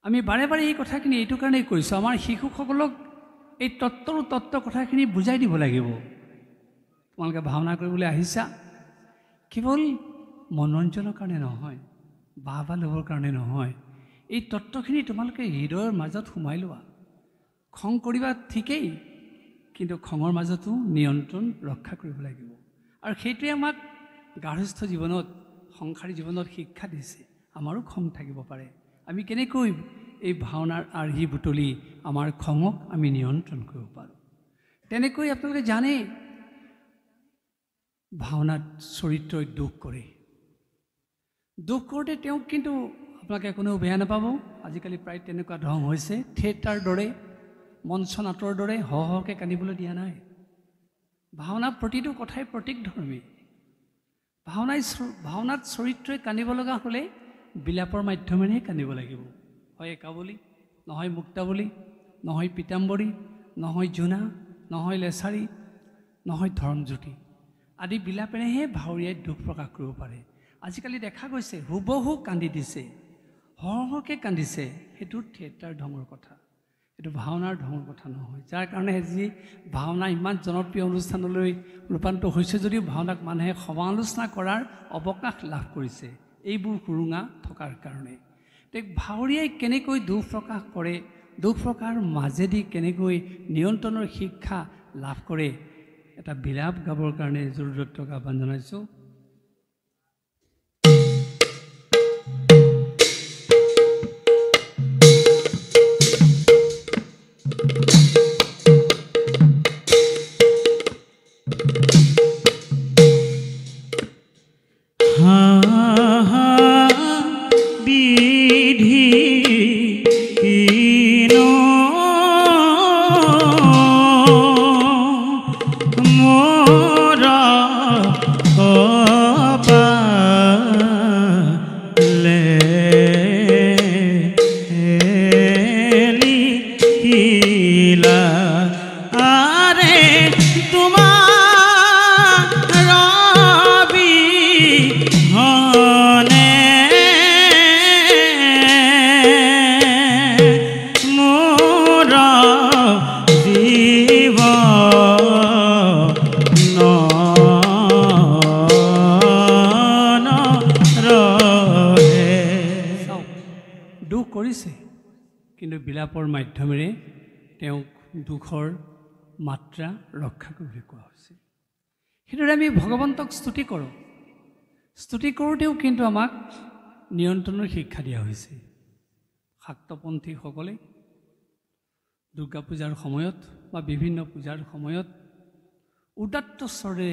আমি বাৰে বাৰে এই কথাখিনি এইটো কাৰণেই কৈছোঁ আমাৰ শিশুসকলক এই তত্ত্ব কথাখিনি বুজাই দিব লাগিব তোমালোকে ভাওনা কৰিবলৈ আহিছা কেৱল মনোৰঞ্জনৰ কাৰণে নহয় বাহবা ল'বৰ কাৰণে নহয় এই তত্ত্বখিনি তোমালোকে হৃদয়ৰ মাজত সোমাই লোৱা খং কৰিবা ঠিকেই কিন্তু খঙৰ মাজতো নিয়ন্ত্ৰণ ৰক্ষা কৰিব লাগিব আৰু সেইটোৱে আমাক গাৰ্হস্থ জীৱনত সংসাৰী জীৱনত শিক্ষা দিছে আমাৰো খং থাকিব পাৰে আমি কেনেকৈ এই ভাওনাৰ আৰ্হি বুটলি আমাৰ খঙক আমি নিয়ন্ত্ৰণ কৰিব পাৰোঁ তেনেকৈ আপোনালোকে জানে ভাওনাত চৰিত্ৰই দুখ কৰে দুখ কৰোঁতে তেওঁক কিন্তু আপোনালোকে কোনেও বেয়া নাপাব আজিকালি প্ৰায় তেনেকুৱা ধং হৈছে থিয়েটাৰ দৰে মঞ্চ নাটৰ দৰে হহকৈ কান্দিবলৈ দিয়া নাই ভাওনা প্ৰতিটো কথাই প্ৰতীকধৰ্মী ভাওনাত চৰিত্ৰই কান্দিব লগা হ'লে বিলাপৰ মাধ্যমেৰেহে কান্দিব লাগিব হয় একাৱলী নহয় মুক্তাৱলী নহয় পীতাম্বৰী নহয় জোনা নহয় লেছাৰী নহয় ধৰমজ্যোতি আদি বিলাপেৰেহে ভাৱৰীয়াই দুখ প্ৰকাশ কৰিব পাৰে আজিকালি দেখা গৈছে হুবহু কান্দি দিছে হৰহকৈ কান্দিছে সেইটো থিয়েটাৰ ঢঙৰ কথা এইটো ভাওনাৰ ঢঙৰ কথা নহয় যাৰ কাৰণে আজি ভাওনা ইমান জনপ্ৰিয় অনুষ্ঠানলৈ ৰূপান্তৰিত হৈছে যদিও ভাওনাক মানুহে সমালোচনা কৰাৰ অৱকাশ লাভ কৰিছে এইবোৰ সুৰুঙা থকাৰ কাৰণে ভাৱৰীয়াই কেনেকৈ দুখ প্ৰকাশ কৰে দুখ প্ৰকাশৰ মাজেদি কেনেকৈ নিয়ন্ত্ৰণৰ শিক্ষা লাভ কৰে এটা বিলাপ গাবৰ কাৰণে জৰুৰতক আহ্বান জনাইছোঁ বিলাপৰ মাধ্যমেৰে তেওঁক দুখৰ মাত্ৰা ৰক্ষা কৰিবলৈ কোৱা হৈছে। সেইদৰে আমি ভগৱন্তক স্তুতি কৰোঁ। স্তুতি কৰোঁতেও কিন্তু আমাক নিয়ন্ত্ৰণৰ শিক্ষা দিয়া হৈছে। শাক্তপন্থীসকলে দুৰ্গা পূজাৰ সময়ত বা বিভিন্ন পূজাৰ সময়ত উদাত্ত স্বৰে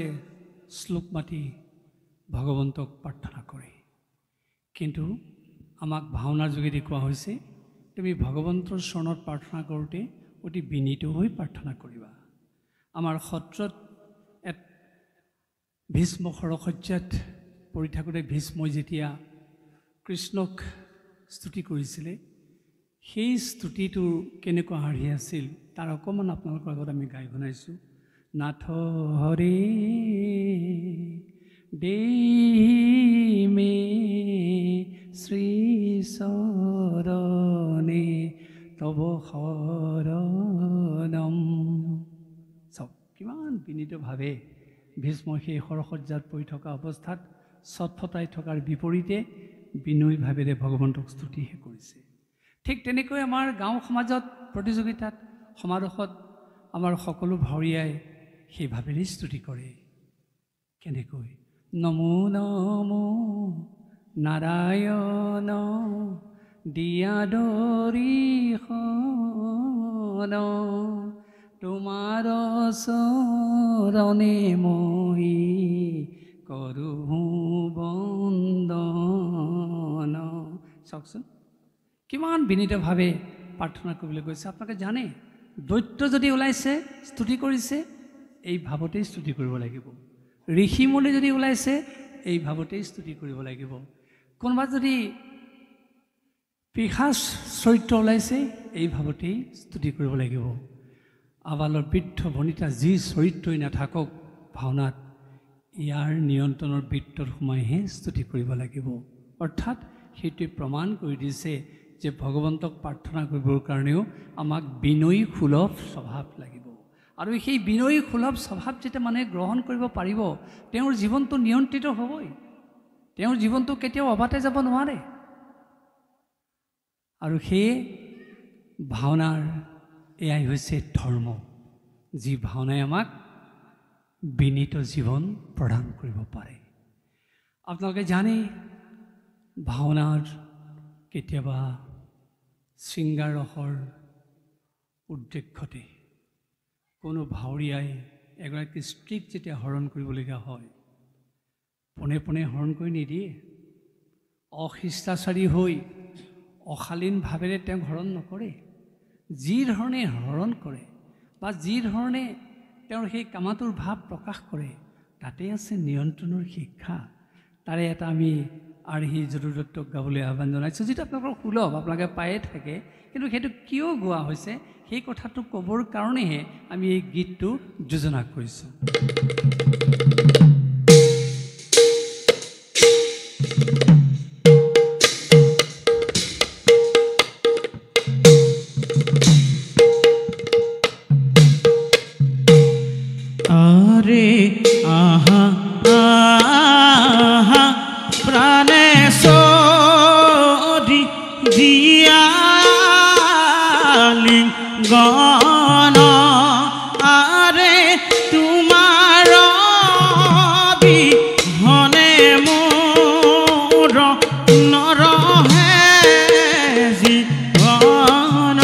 শ্লোক মাতি ভগৱন্তক প্ৰাৰ্থনা কৰে। কিন্তু আমাক ভাওনাৰ যোগেদি কোৱা হৈছে তুমি ভগৱন্তৰ চৰণত প্ৰাৰ্থনা কৰোঁতে অতি বিনীত হৈ প্ৰাৰ্থনা কৰিবা। আমাৰ সত্ৰত ভীষ্ম সৰসজ্জাত পৰি থাকোঁতে ভীষ্মই যেতিয়া কৃষ্ণক স্তুতি কৰিছিলে, সেই স্তুতিটো কেনেকুৱা হাঁহি আছিল তাৰ অকণমান আপোনালোকৰ আগত আমি গাই শুনাইছোঁ। নাথ হৰে দেহি মে শ্ৰী চৰণে তব শৰণম। চাওক কিমান বিনীতভাৱে ভীষ্মৰ সেই সৰসজ্জাত পৰি থকা অৱস্থাত চটফটাই থকাৰ বিপৰীতে বিনয়ী ভাৱেৰে ভগৱন্তক স্তুতিহে কৰিছে। ঠিক তেনেকৈ আমাৰ গাঁও সমাজত প্ৰতিযোগিতাত সমাৰোহত আমাৰ সকলো ভাৱৰীয়াই সেই ভাৱেৰে স্তুতি কৰে। কেনেকৈ নমো নমো নাৰায়ণ দিয়াদৰিখন তোমাৰ চৰণে মই কৰোঁ বন্দন। চাওকচোন কিমান বিনীতভাৱে প্ৰাৰ্থনা কৰিবলৈ গৈছে। আপোনালোকে জানে দৈত্য যদি ওলাইছে স্তুতি কৰিছে এই ভাৱতেই স্তুতি কৰিব লাগিব। ঋষিমুনি যদি ওলাইছে এই ভাৱতেই স্তুতি কৰিব লাগিব। কোনোবা যদি পিশাচ চৰিত্ৰ ওলাইছে এই ভাৱতেই স্তুতি কৰিব লাগিব। আবালৰ বৃদ্ধ বনিতা যি চৰিত্ৰই নাথাকক ভাওনাত ইয়াৰ নিয়ন্ত্ৰণৰ বৃত্তত সোমাইহে স্তুতি কৰিব লাগিব। অৰ্থাৎ সেইটোৱে প্ৰমাণ কৰি দিছে যে ভগৱন্তক প্ৰাৰ্থনা কৰিবৰ কাৰণেও আমাক বিনয়ী সুলভ স্বভাৱ লাগিব। আৰু সেই বিনয়ী সুলভ স্বভাৱ যেতিয়া মানুহে গ্ৰহণ কৰিব পাৰিব তেওঁৰ জীৱনটো নিয়ন্ত্ৰিত হ'বই। তেওঁৰ জীৱনটো কেতিয়াও অবাতে যাব নোৱাৰে। আৰু সেয়ে ভাওনাৰ এয়াই হৈছে ধৰ্ম, যি ভাওনাই আমাক বিনীত জীৱন প্ৰদান কৰিব পাৰে। আপোনালোকে জানে ভাওনাৰ কেতিয়াবা শৃংগাৰসৰ উদ্দেশ্যতে কোনো ভাৱৰীয়াই এগৰাকী স্ত্ৰীক যেতিয়া হৰণ কৰিবলগীয়া হয় পোনে পোনে হৰণ কৰি নিদিয়ে। অশিষ্টাচাৰী হৈ অশালীন ভাৱেৰে তেওঁক হৰণ নকৰে। যি ধৰণে হৰণ কৰে বা যি ধৰণে তেওঁৰ সেই কামাতুৰ ভাৱ প্ৰকাশ কৰে তাতে আছে নিয়ন্ত্ৰণৰ শিক্ষা। তাৰে এটা আমি আৰ্হি যদু দত্তক গাবলৈ আহ্বান জনাইছোঁ, যিটো আপোনালোকৰ সুলভ আপোনালোকে পায়ে থাকে। কিন্তু সেইটো কিয় গোৱা হৈছে সেই কথাটো ক'বৰ কাৰণেহে আমি এই গীতটো যোজনা কৰিছোঁ। আৰে আহা আহা প্ৰাণে সৰি দিয়ালি গণ আৰে তোমাৰ বিহনে মোৰ নৰহে জীবন।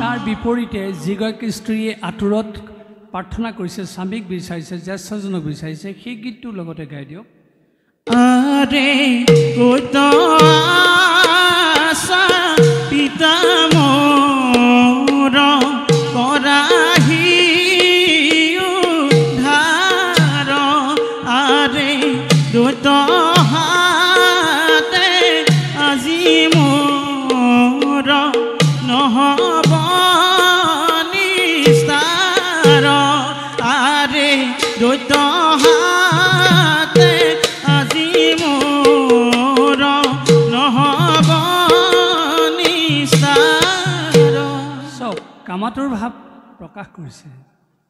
তাৰ বিপৰীতে যিগৰাকী স্ত্ৰীয়ে আঁতৰত প্ৰাৰ্থনা কৰিছে, স্বামীক বিচাৰিছে, জ্যেষ্ঠজনক বিচাৰিছে, সেই গীতটোৰ লগতে গাই দিয়ক। আৰে কত আশা পিতা মোৰ কৰাহি উদ্ধাৰ আৰে দৈত হাতে আজি মোৰ নহব নিস্তাৰ আৰে দৈত হাতে আজি মোৰ নহব নিস্তাৰ। চব কামাতুৰ ভাৱ প্ৰকাশ কৰিছে,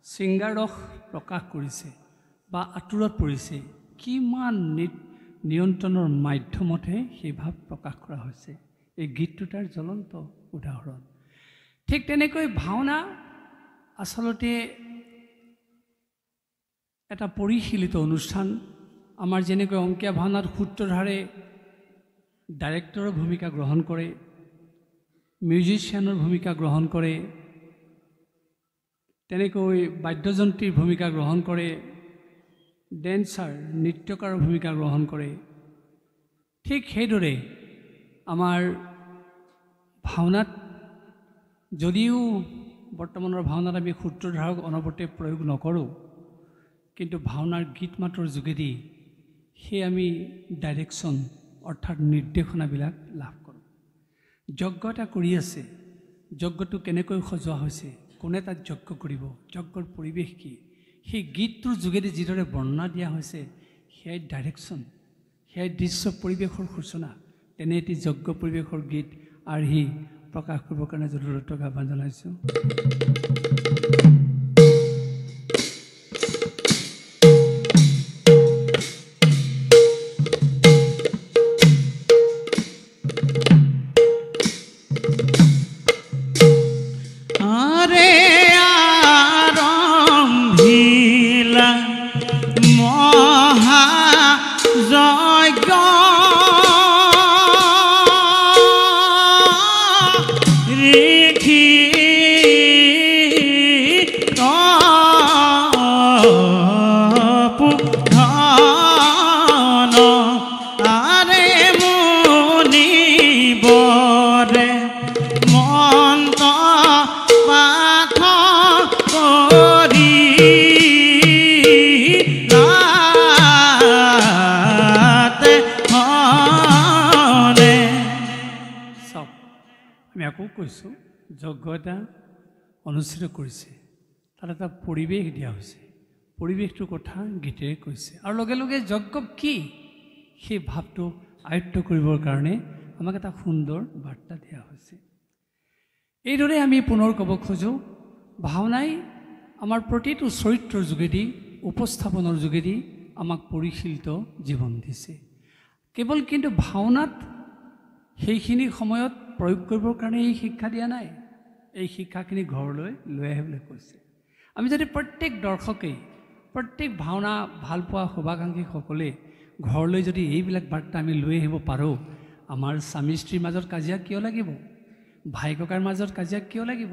শৃংগাৰস প্ৰকাশ কৰিছে বা আঁতৰত পৰিছে। কিমান নিয়ন্ত্ৰণৰ মাধ্যমতে সেই ভাৱ প্ৰকাশ কৰা হৈছে। এই গীতটো তাৰ জ্বলন্ত উদাহৰণ। ঠিক তেনেকৈ ভাওনা আচলতে এটা পৰিশীলিত অনুষ্ঠান। আমাৰ যেনেকৈ অংকীয়া ভাওনাত সূত্ৰধাৰে ডাইৰেক্টৰৰ ভূমিকা গ্ৰহণ কৰে, মিউজিচিয়ানৰ ভূমিকা গ্ৰহণ কৰে, তেনেকৈ বাদ্যযন্ত্ৰীৰ ভূমিকা গ্ৰহণ কৰে, ডেন্সাৰ নৃত্যকাৰৰ ভূমিকা গ্ৰহণ কৰে। ঠিক সেইদৰে আমাৰ ভাওনাত যদিও বৰ্তমানৰ ভাওনাত আমি সূত্ৰধাৰক অনবৰতে প্ৰয়োগ নকৰোঁ, কিন্তু ভাওনাৰ গীত মাতৰ যোগেদি সেই আমি ডাইৰেকশ্যন অৰ্থাৎ নিৰ্দেশনাবিলাক লাভ কৰোঁ। যজ্ঞ এটা কৰি আছে, যজ্ঞটো কেনেকৈ সজোৱা হৈছে, কোনে তাত যজ্ঞ কৰিব, যজ্ঞৰ পৰিৱেশ কি, সেই গীতটোৰ যোগেদি যিদৰে বৰ্ণনা দিয়া হৈছে সেয়াই ডাইৰেকশ্যন, সেয়াই দৃশ্য পৰিৱেশৰ সূচনা। তেনে এটি যজ্ঞ পৰিৱেশৰ গীত আৰ্হি প্ৰকাশ কৰিবৰ কাৰণে জৰুৰতক আহ্বান জনাইছোঁ। কৈছোঁ যজ্ঞ এটা অনুষ্ঠিত কৰিছে, তাত এটা পৰিৱেশ দিয়া হৈছে, পৰিৱেশটোৰ কথা গীতেৰে কৈছে, আৰু লগে লগে যজ্ঞ কি সেই ভাৱটো আয়ত্ত কৰিবৰ কাৰণে আমাক এটা সুন্দৰ বাৰ্তা দিয়া হৈছে। এইদৰে আমি পুনৰ ক'ব খোজোঁ, ভাওনাই আমাৰ প্ৰতিটো চৰিত্ৰৰ যোগেদি উপস্থাপনৰ যোগেদি আমাক পৰিশীলিত জীৱন দিছে। কেৱল কিন্তু ভাওনাত সেইখিনি সময়ত প্ৰয়োগ কৰিবৰ কাৰণে এই শিক্ষা দিয়া নাই, এই শিক্ষাখিনি ঘৰলৈ লৈ আহিবলৈ কৈছে। আমি যদি প্ৰত্যেক দৰ্শকেই, প্ৰত্যেক ভাওনা ভাল পোৱা শুভাকাংক্ষীসকলে ঘৰলৈ যদি এইবিলাক বাৰ্তা আমি লৈ আহিব পাৰোঁ, আমাৰ স্বামী স্ত্ৰীৰ মাজত কাজিয়া কিয় লাগিব, ভাই ককাৰ মাজত কাজিয়া কিয় লাগিব,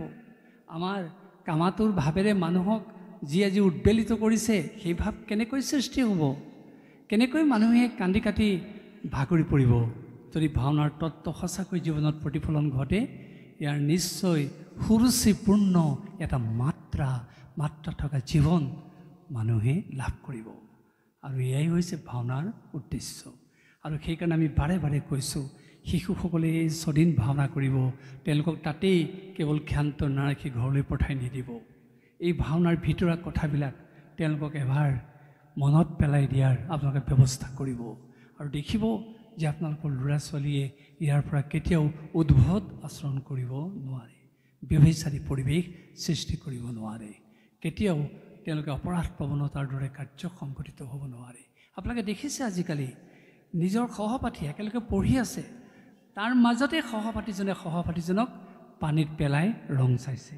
আমাৰ কামাতুৰ ভাৱেৰে মানুহক যি আজি উদ্বেলিত কৰিছে সেই ভাৱ কেনেকৈ সৃষ্টি হ'ব, কেনেকৈ মানুহে কান্দি কাটি ভাগৰি পৰিব। যদি ভাওনাৰ তত্ত্ব সঁচাকৈ জীৱনত প্ৰতিফলন ঘটে, ইয়াৰ নিশ্চয় সুৰুচিপূৰ্ণ এটা মাত্ৰা থকা জীৱন মানুহে লাভ কৰিব, আৰু এয়াই হৈছে ভাওনাৰ উদ্দেশ্য। আৰু সেইকাৰণে আমি বাৰে বাৰে কৈছোঁ, শিশুসকলে এই ছদিন ভাওনা কৰিব, তেওঁলোকক তাতেই কেৱল ক্ষান্ত নাৰাখি ঘৰলৈ পঠাই নিদিব। এই ভাওনাৰ ভিতৰুৱা কথাবিলাক তেওঁলোকক এবাৰ মনত পেলাই দিয়াৰ আপোনালোকে ব্যৱস্থা কৰিব, আৰু দেখিব যে আপোনালোকৰ ল'ৰা ছোৱালীয়ে ইয়াৰ পৰা কেতিয়াও উদ্ভট আচৰণ কৰিব নোৱাৰে, ব্যভিচাৰী পৰিৱেশ সৃষ্টি কৰিব নোৱাৰে, কেতিয়াও তেওঁলোকে অপৰাধ প্ৰৱণতাৰ দৰে কাৰ্য সংঘটিত হ'ব নোৱাৰে। আপোনালোকে দেখিছে আজিকালি নিজৰ সহপাঠী একেলগে পঢ়ি আছে, তাৰ মাজতে সহপাঠীজনক পানীত পেলাই ৰং চাইছে,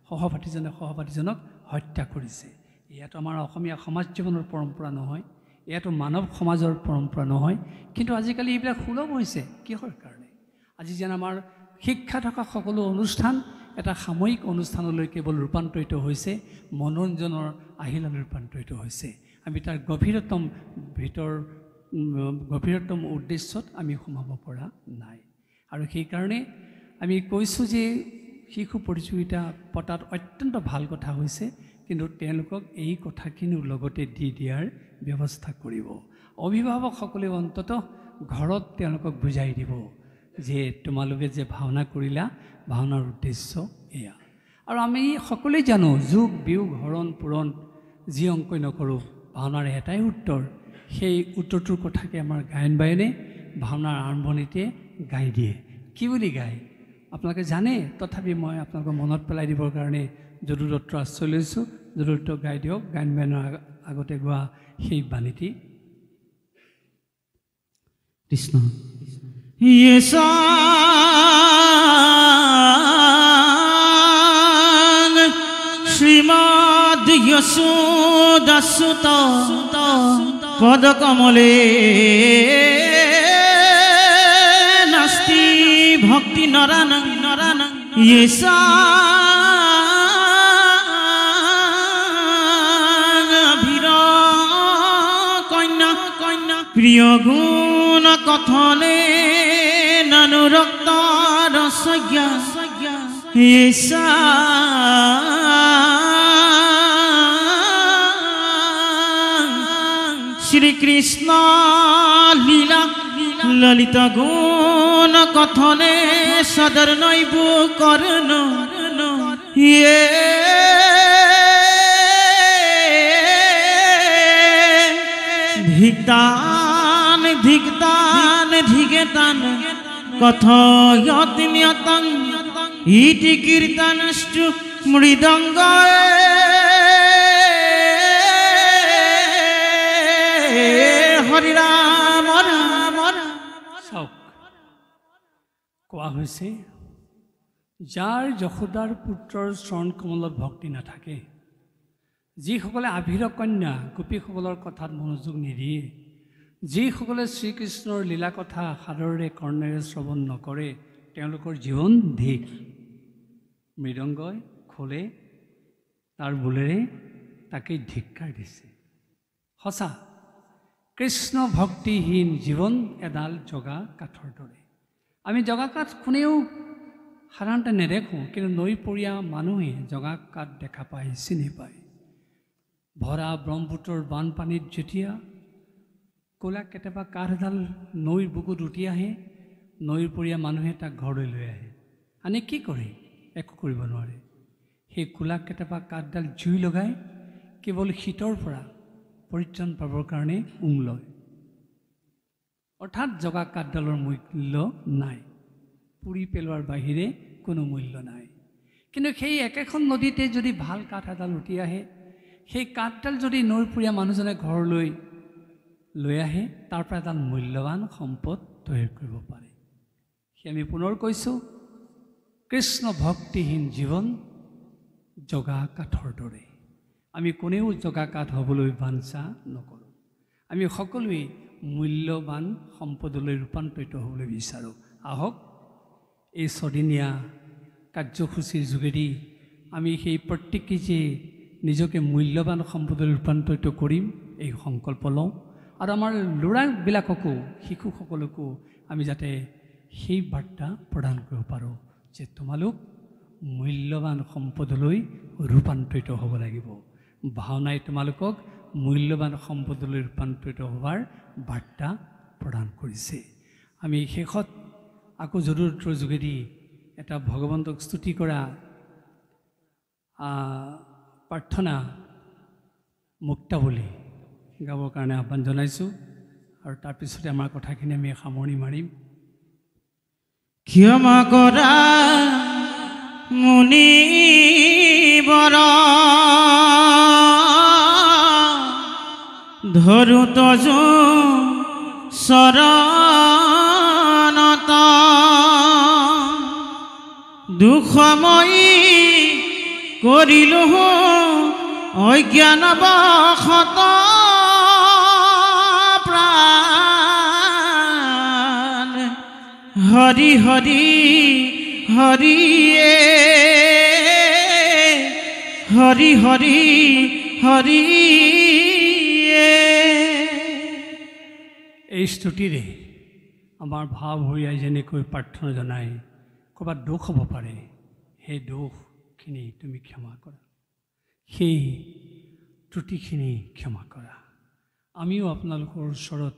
সহপাঠীজনক হত্যা কৰিছে। ইয়াতো আমাৰ অসমীয়া সমাজ জীৱনৰ পৰম্পৰা নহয়, ইয়াতো মানৱ সমাজৰ পৰম্পৰা নহয়, কিন্তু আজিকালি এইবিলাক সুলভ হৈছে। কিহৰ কাৰণে? আজি যেন আমাৰ শিক্ষা থকা সকলো অনুষ্ঠান এটা সাময়িক অনুষ্ঠানলৈ কেৱল ৰূপান্তৰিত হৈছে, মনোৰঞ্জনৰ আহিলালৈ ৰূপান্তৰিত হৈছে। আমি তাৰ গভীৰতম উদ্দেশ্যত আমি সোমাব পৰা নাই। আৰু সেইকাৰণে আমি কৈছোঁ যে শিশু প্ৰতিযোগিতা পতাত অত্যন্ত ভাল কথা হৈছে, কিন্তু তেওঁলোকক এই কথাখিনিও লগতে দি দিয়াৰ ব্যৱস্থা কৰিব। অভিভাৱকসকলে অন্ততঃ ঘৰত তেওঁলোকক বুজাই দিব যে তোমালোকে যে ভাওনা কৰিলা, ভাওনাৰ উদ্দেশ্য এয়া। আৰু আমি সকলোৱে জানো, যোগ বিয়োগ হৰণ পূৰণ যি অংকই নকৰোঁ, ভাওনাৰ এটাই উত্তৰ। সেই উত্তৰটোৰ কথাকে আমাৰ গায়ন বায়নে ভাওনাৰ আৰম্ভণিতে গাই দিয়ে। কি বুলি গায় আপোনালোকে জানে, তথাপি মই আপোনালোকক মনত পেলাই দিবৰ কাৰণে যদু দত্তৰ আশ্ৰয় লৈছোঁ। যদু দত্ত গাই দিয়ক গায়ন বায়নৰ আগতে গোৱা সেই বাণীটি। কৃষ্ণ ইয়েছা যশোদাসুত পদকমলে নাস্তি ভক্তি নরানং ইয়েসা ভীর কন্যা প্রিয় গুণ কথনে নানুরক্ত রসজ্ঞা ইয়েসা শ্রীকৃষ্ণ লীলা ললিত গুণ কথনে সদর নৈব করণ ধিগদান ধিগেতান কথয়তিনিয়তং ইতি কীর্তনষ্টু মৃদঙ্গ হরি রাম রাম চাওক কোৱা হৈছে যাৰ যশোদাৰ পুত্ৰৰ চৰণ কমলত ভক্তি নাথাকে, যিসকলে আভিৰ কন্যা গোপীসকলৰ কথাত মনোযোগ নিদিয়ে, যিসকলে শ্ৰীকৃষ্ণৰ লীলা কথা সাদৰেৰে কৰ্ণেৰে শ্ৰৱণ নকৰে, তেওঁলোকৰ জীৱন ধিক। মৃদংগই খোলে তাৰ বোলেৰে তাকেই ধিক্কাৰ দিছে। সঁচা, কৃষ্ণ ভক্তিহীন জীৱন এডাল জগা কাঠৰ দৰে। আমি জগা কাঠ কোনেও সাধাৰণতে নেদেখোঁ, কিন্তু নৈপৰীয়া মানুহে জগা কাঠ দেখা পায়, চিনি পায়। ভৰা ব্ৰহ্মপুত্ৰৰ বানপানীত যেতিয়া ক'লা কেতিয়াবা কাঠ এডাল নৈৰ বুকুত উটি আহে, নৈপৰীয়া মানুহে তাক ঘৰলৈ লৈ আহে, আনি কি কৰে? একো কৰিব নোৱাৰে। সেই ক'লা কেতিয়াবা কাঠডাল জুই লগাই কেৱল শীতৰ পৰা পৰিত্ৰাণ পাবৰ কাৰণে লয়। অৰ্থাৎ জগা কাঠডালৰ মূল্য নাই, পুৰি পেলোৱাৰ বাহিৰে কোনো মূল্য নাই। কিন্তু সেই একেখন নদীতে যদি ভাল কাঠ এডাল উঠি আহে, সেই কাঠডাল যদি নৈপৰীয়া মানুহজনে ঘৰলৈ লৈ আহে, তাৰ পৰা এডাল মূল্যৱান সম্পদ তৈয়াৰ কৰিব পাৰে। সেই আমি পুনৰ কৈছোঁ, কৃষ্ণ ভক্তিহীন জীৱন জগা কাঠৰ দৰে। আমি কোনেও জগা কাঠ হ'বলৈ বাঞ্ছা নকৰোঁ। আমি সকলোৱে মূল্যৱান সম্পদলৈ ৰূপান্তৰিত হ'বলৈ বিচাৰোঁ। আহক, এই ছদিনীয়া কাৰ্যসূচীৰ যোগেদি আমি সেই প্ৰত্যেকেই যে নিজকে মূল্যৱান সম্পদলৈ ৰূপান্তৰিত কৰিম, এই সংকল্প লওঁ। আৰু আমাৰ ল'ৰাবিলাককো, শিশুসকলকো আমি যাতে সেই বাৰ্তা প্ৰদান কৰিব পাৰোঁ যে তোমালোক মূল্যৱান সম্পদলৈ ৰূপান্তৰিত হ'ব লাগিব। ভাওনাই তোমালোকক মূল্যৱান সম্পদলৈ ৰূপান্তৰিত হোৱাৰ বাৰ্তা প্ৰদান কৰিছে। আমি শেষত আকৌ যদুৰত্বৰ যোগেদি এটা ভগৱন্তক স্তুতি কৰা প্ৰাৰ্থনা মুক্তাৱলী গাবৰ কাৰণে আহ্বান জনাইছোঁ। আৰু তাৰপিছতে আমাৰ কথাখিনি আমি সামৰণি মাৰিম। ক্ষমা কৰা মুনিবৰ ধৰু তজু চৰণত দুখময়ী কৰিলো অজ্ঞানবশত প্ৰাণ হৰি হৰি হৰিয়ে হৰি হৰি হৰিয়ে। এই স্তুতিৰে আমাৰ ভাৱ ভৰিয়াই যেনেকৈ প্ৰাৰ্থনা জনাই ক'ৰবাত দুখ হ'ব পাৰে, সেই দুখখিনি তুমি ক্ষমা কৰা, সেই ত্ৰুটিখিনি ক্ষমা কৰা। আমিও আপোনালোকৰ ওচৰত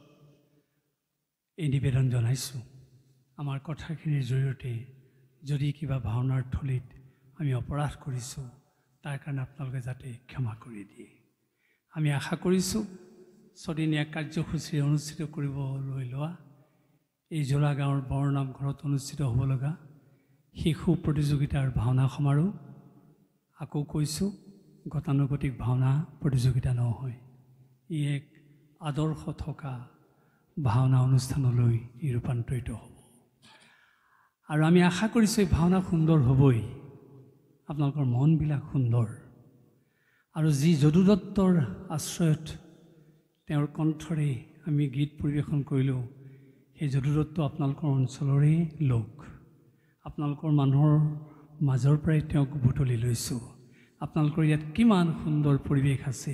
এই নিবেদন জনাইছোঁ, আমাৰ কথাখিনিৰ জৰিয়তে যদি কিবা ভাওনাৰ থলীত আমি অপৰাধ কৰিছোঁ, তাৰ কাৰণে আপোনালোকে যাতে ক্ষমা কৰি দিয়ে। আমি আশা কৰিছোঁ ছদিনীয়া কাৰ্যসূচী অনুষ্ঠিত কৰিবলৈ লোৱা এই জোৰা গাঁৱৰ বৰনামঘৰত অনুষ্ঠিত হ'ব লগা শিশু প্ৰতিযোগিতাৰ ভাওনা সমাৰোহ, আকৌ কৈছোঁ, গতানুগতিক ভাওনা প্ৰতিযোগিতা নহয়, ই এক আদৰ্শ থকা ভাওনা অনুষ্ঠানলৈ ই ৰূপান্তৰিত হ'ব। আৰু আমি আশা কৰিছোঁ এই ভাওনা সুন্দৰ হ'বই, আপোনালোকৰ মনবিলাক সুন্দৰ। আৰু যি যদু দত্তৰ আশ্ৰয়ত তেওঁৰ কণ্ঠৰে আমি গীত পৰিৱেশন কৰিলোঁ, সেই যদু দত্ত আপোনালোকৰ অঞ্চলৰে লোক। আপোনালোকৰ মানুহৰ মাজৰ পৰাই তেওঁক বুটলি লৈছোঁ। আপোনালোকৰ ইয়াত কিমান সুন্দৰ পৰিৱেশ আছে,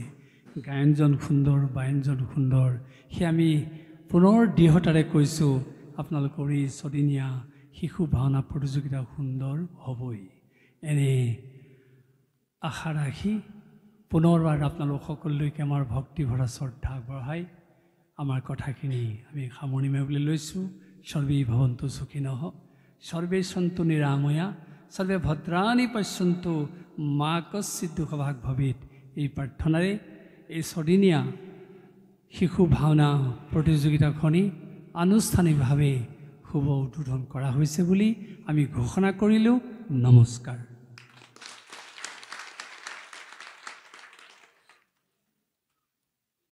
গায়নজন সুন্দৰ, বায়নজন সুন্দৰ, সেই আমি পুনৰ দৃঢ়তাৰে কৈছোঁ আপোনালোকৰ এই ছদিনীয়া শিশু ভাওনা প্ৰতিযোগিতা সুন্দৰ হ'বই। এনে আশা ৰাখি পুনৰবাৰ আপোনালোক সকলোলৈকে আমাৰ ভক্তি ভৰা শ্ৰদ্ধা আগবঢ়াই আমাৰ কথাখিনি আমি সামৰণি মাৰিবলৈ লৈছোঁ। সৰ্বে ভৱন্তু সুখিনঃ, সৰ্বে সন্তু নিৰাময়া, সৰ্বে ভদ্ৰাণি পশ্যন্তু, মা কশ্চিৎ দুঃখভাগ ভৱেৎ। এই প্ৰাৰ্থনাৰে এই ছদিনীয়া শিশু ভাওনা প্ৰতিযোগিতাখনি আনুষ্ঠানিকভাৱে শুভ উদ্বোধন কৰা হৈছে বুলি আমি ঘোষণা কৰিলোঁ। নমস্কাৰ।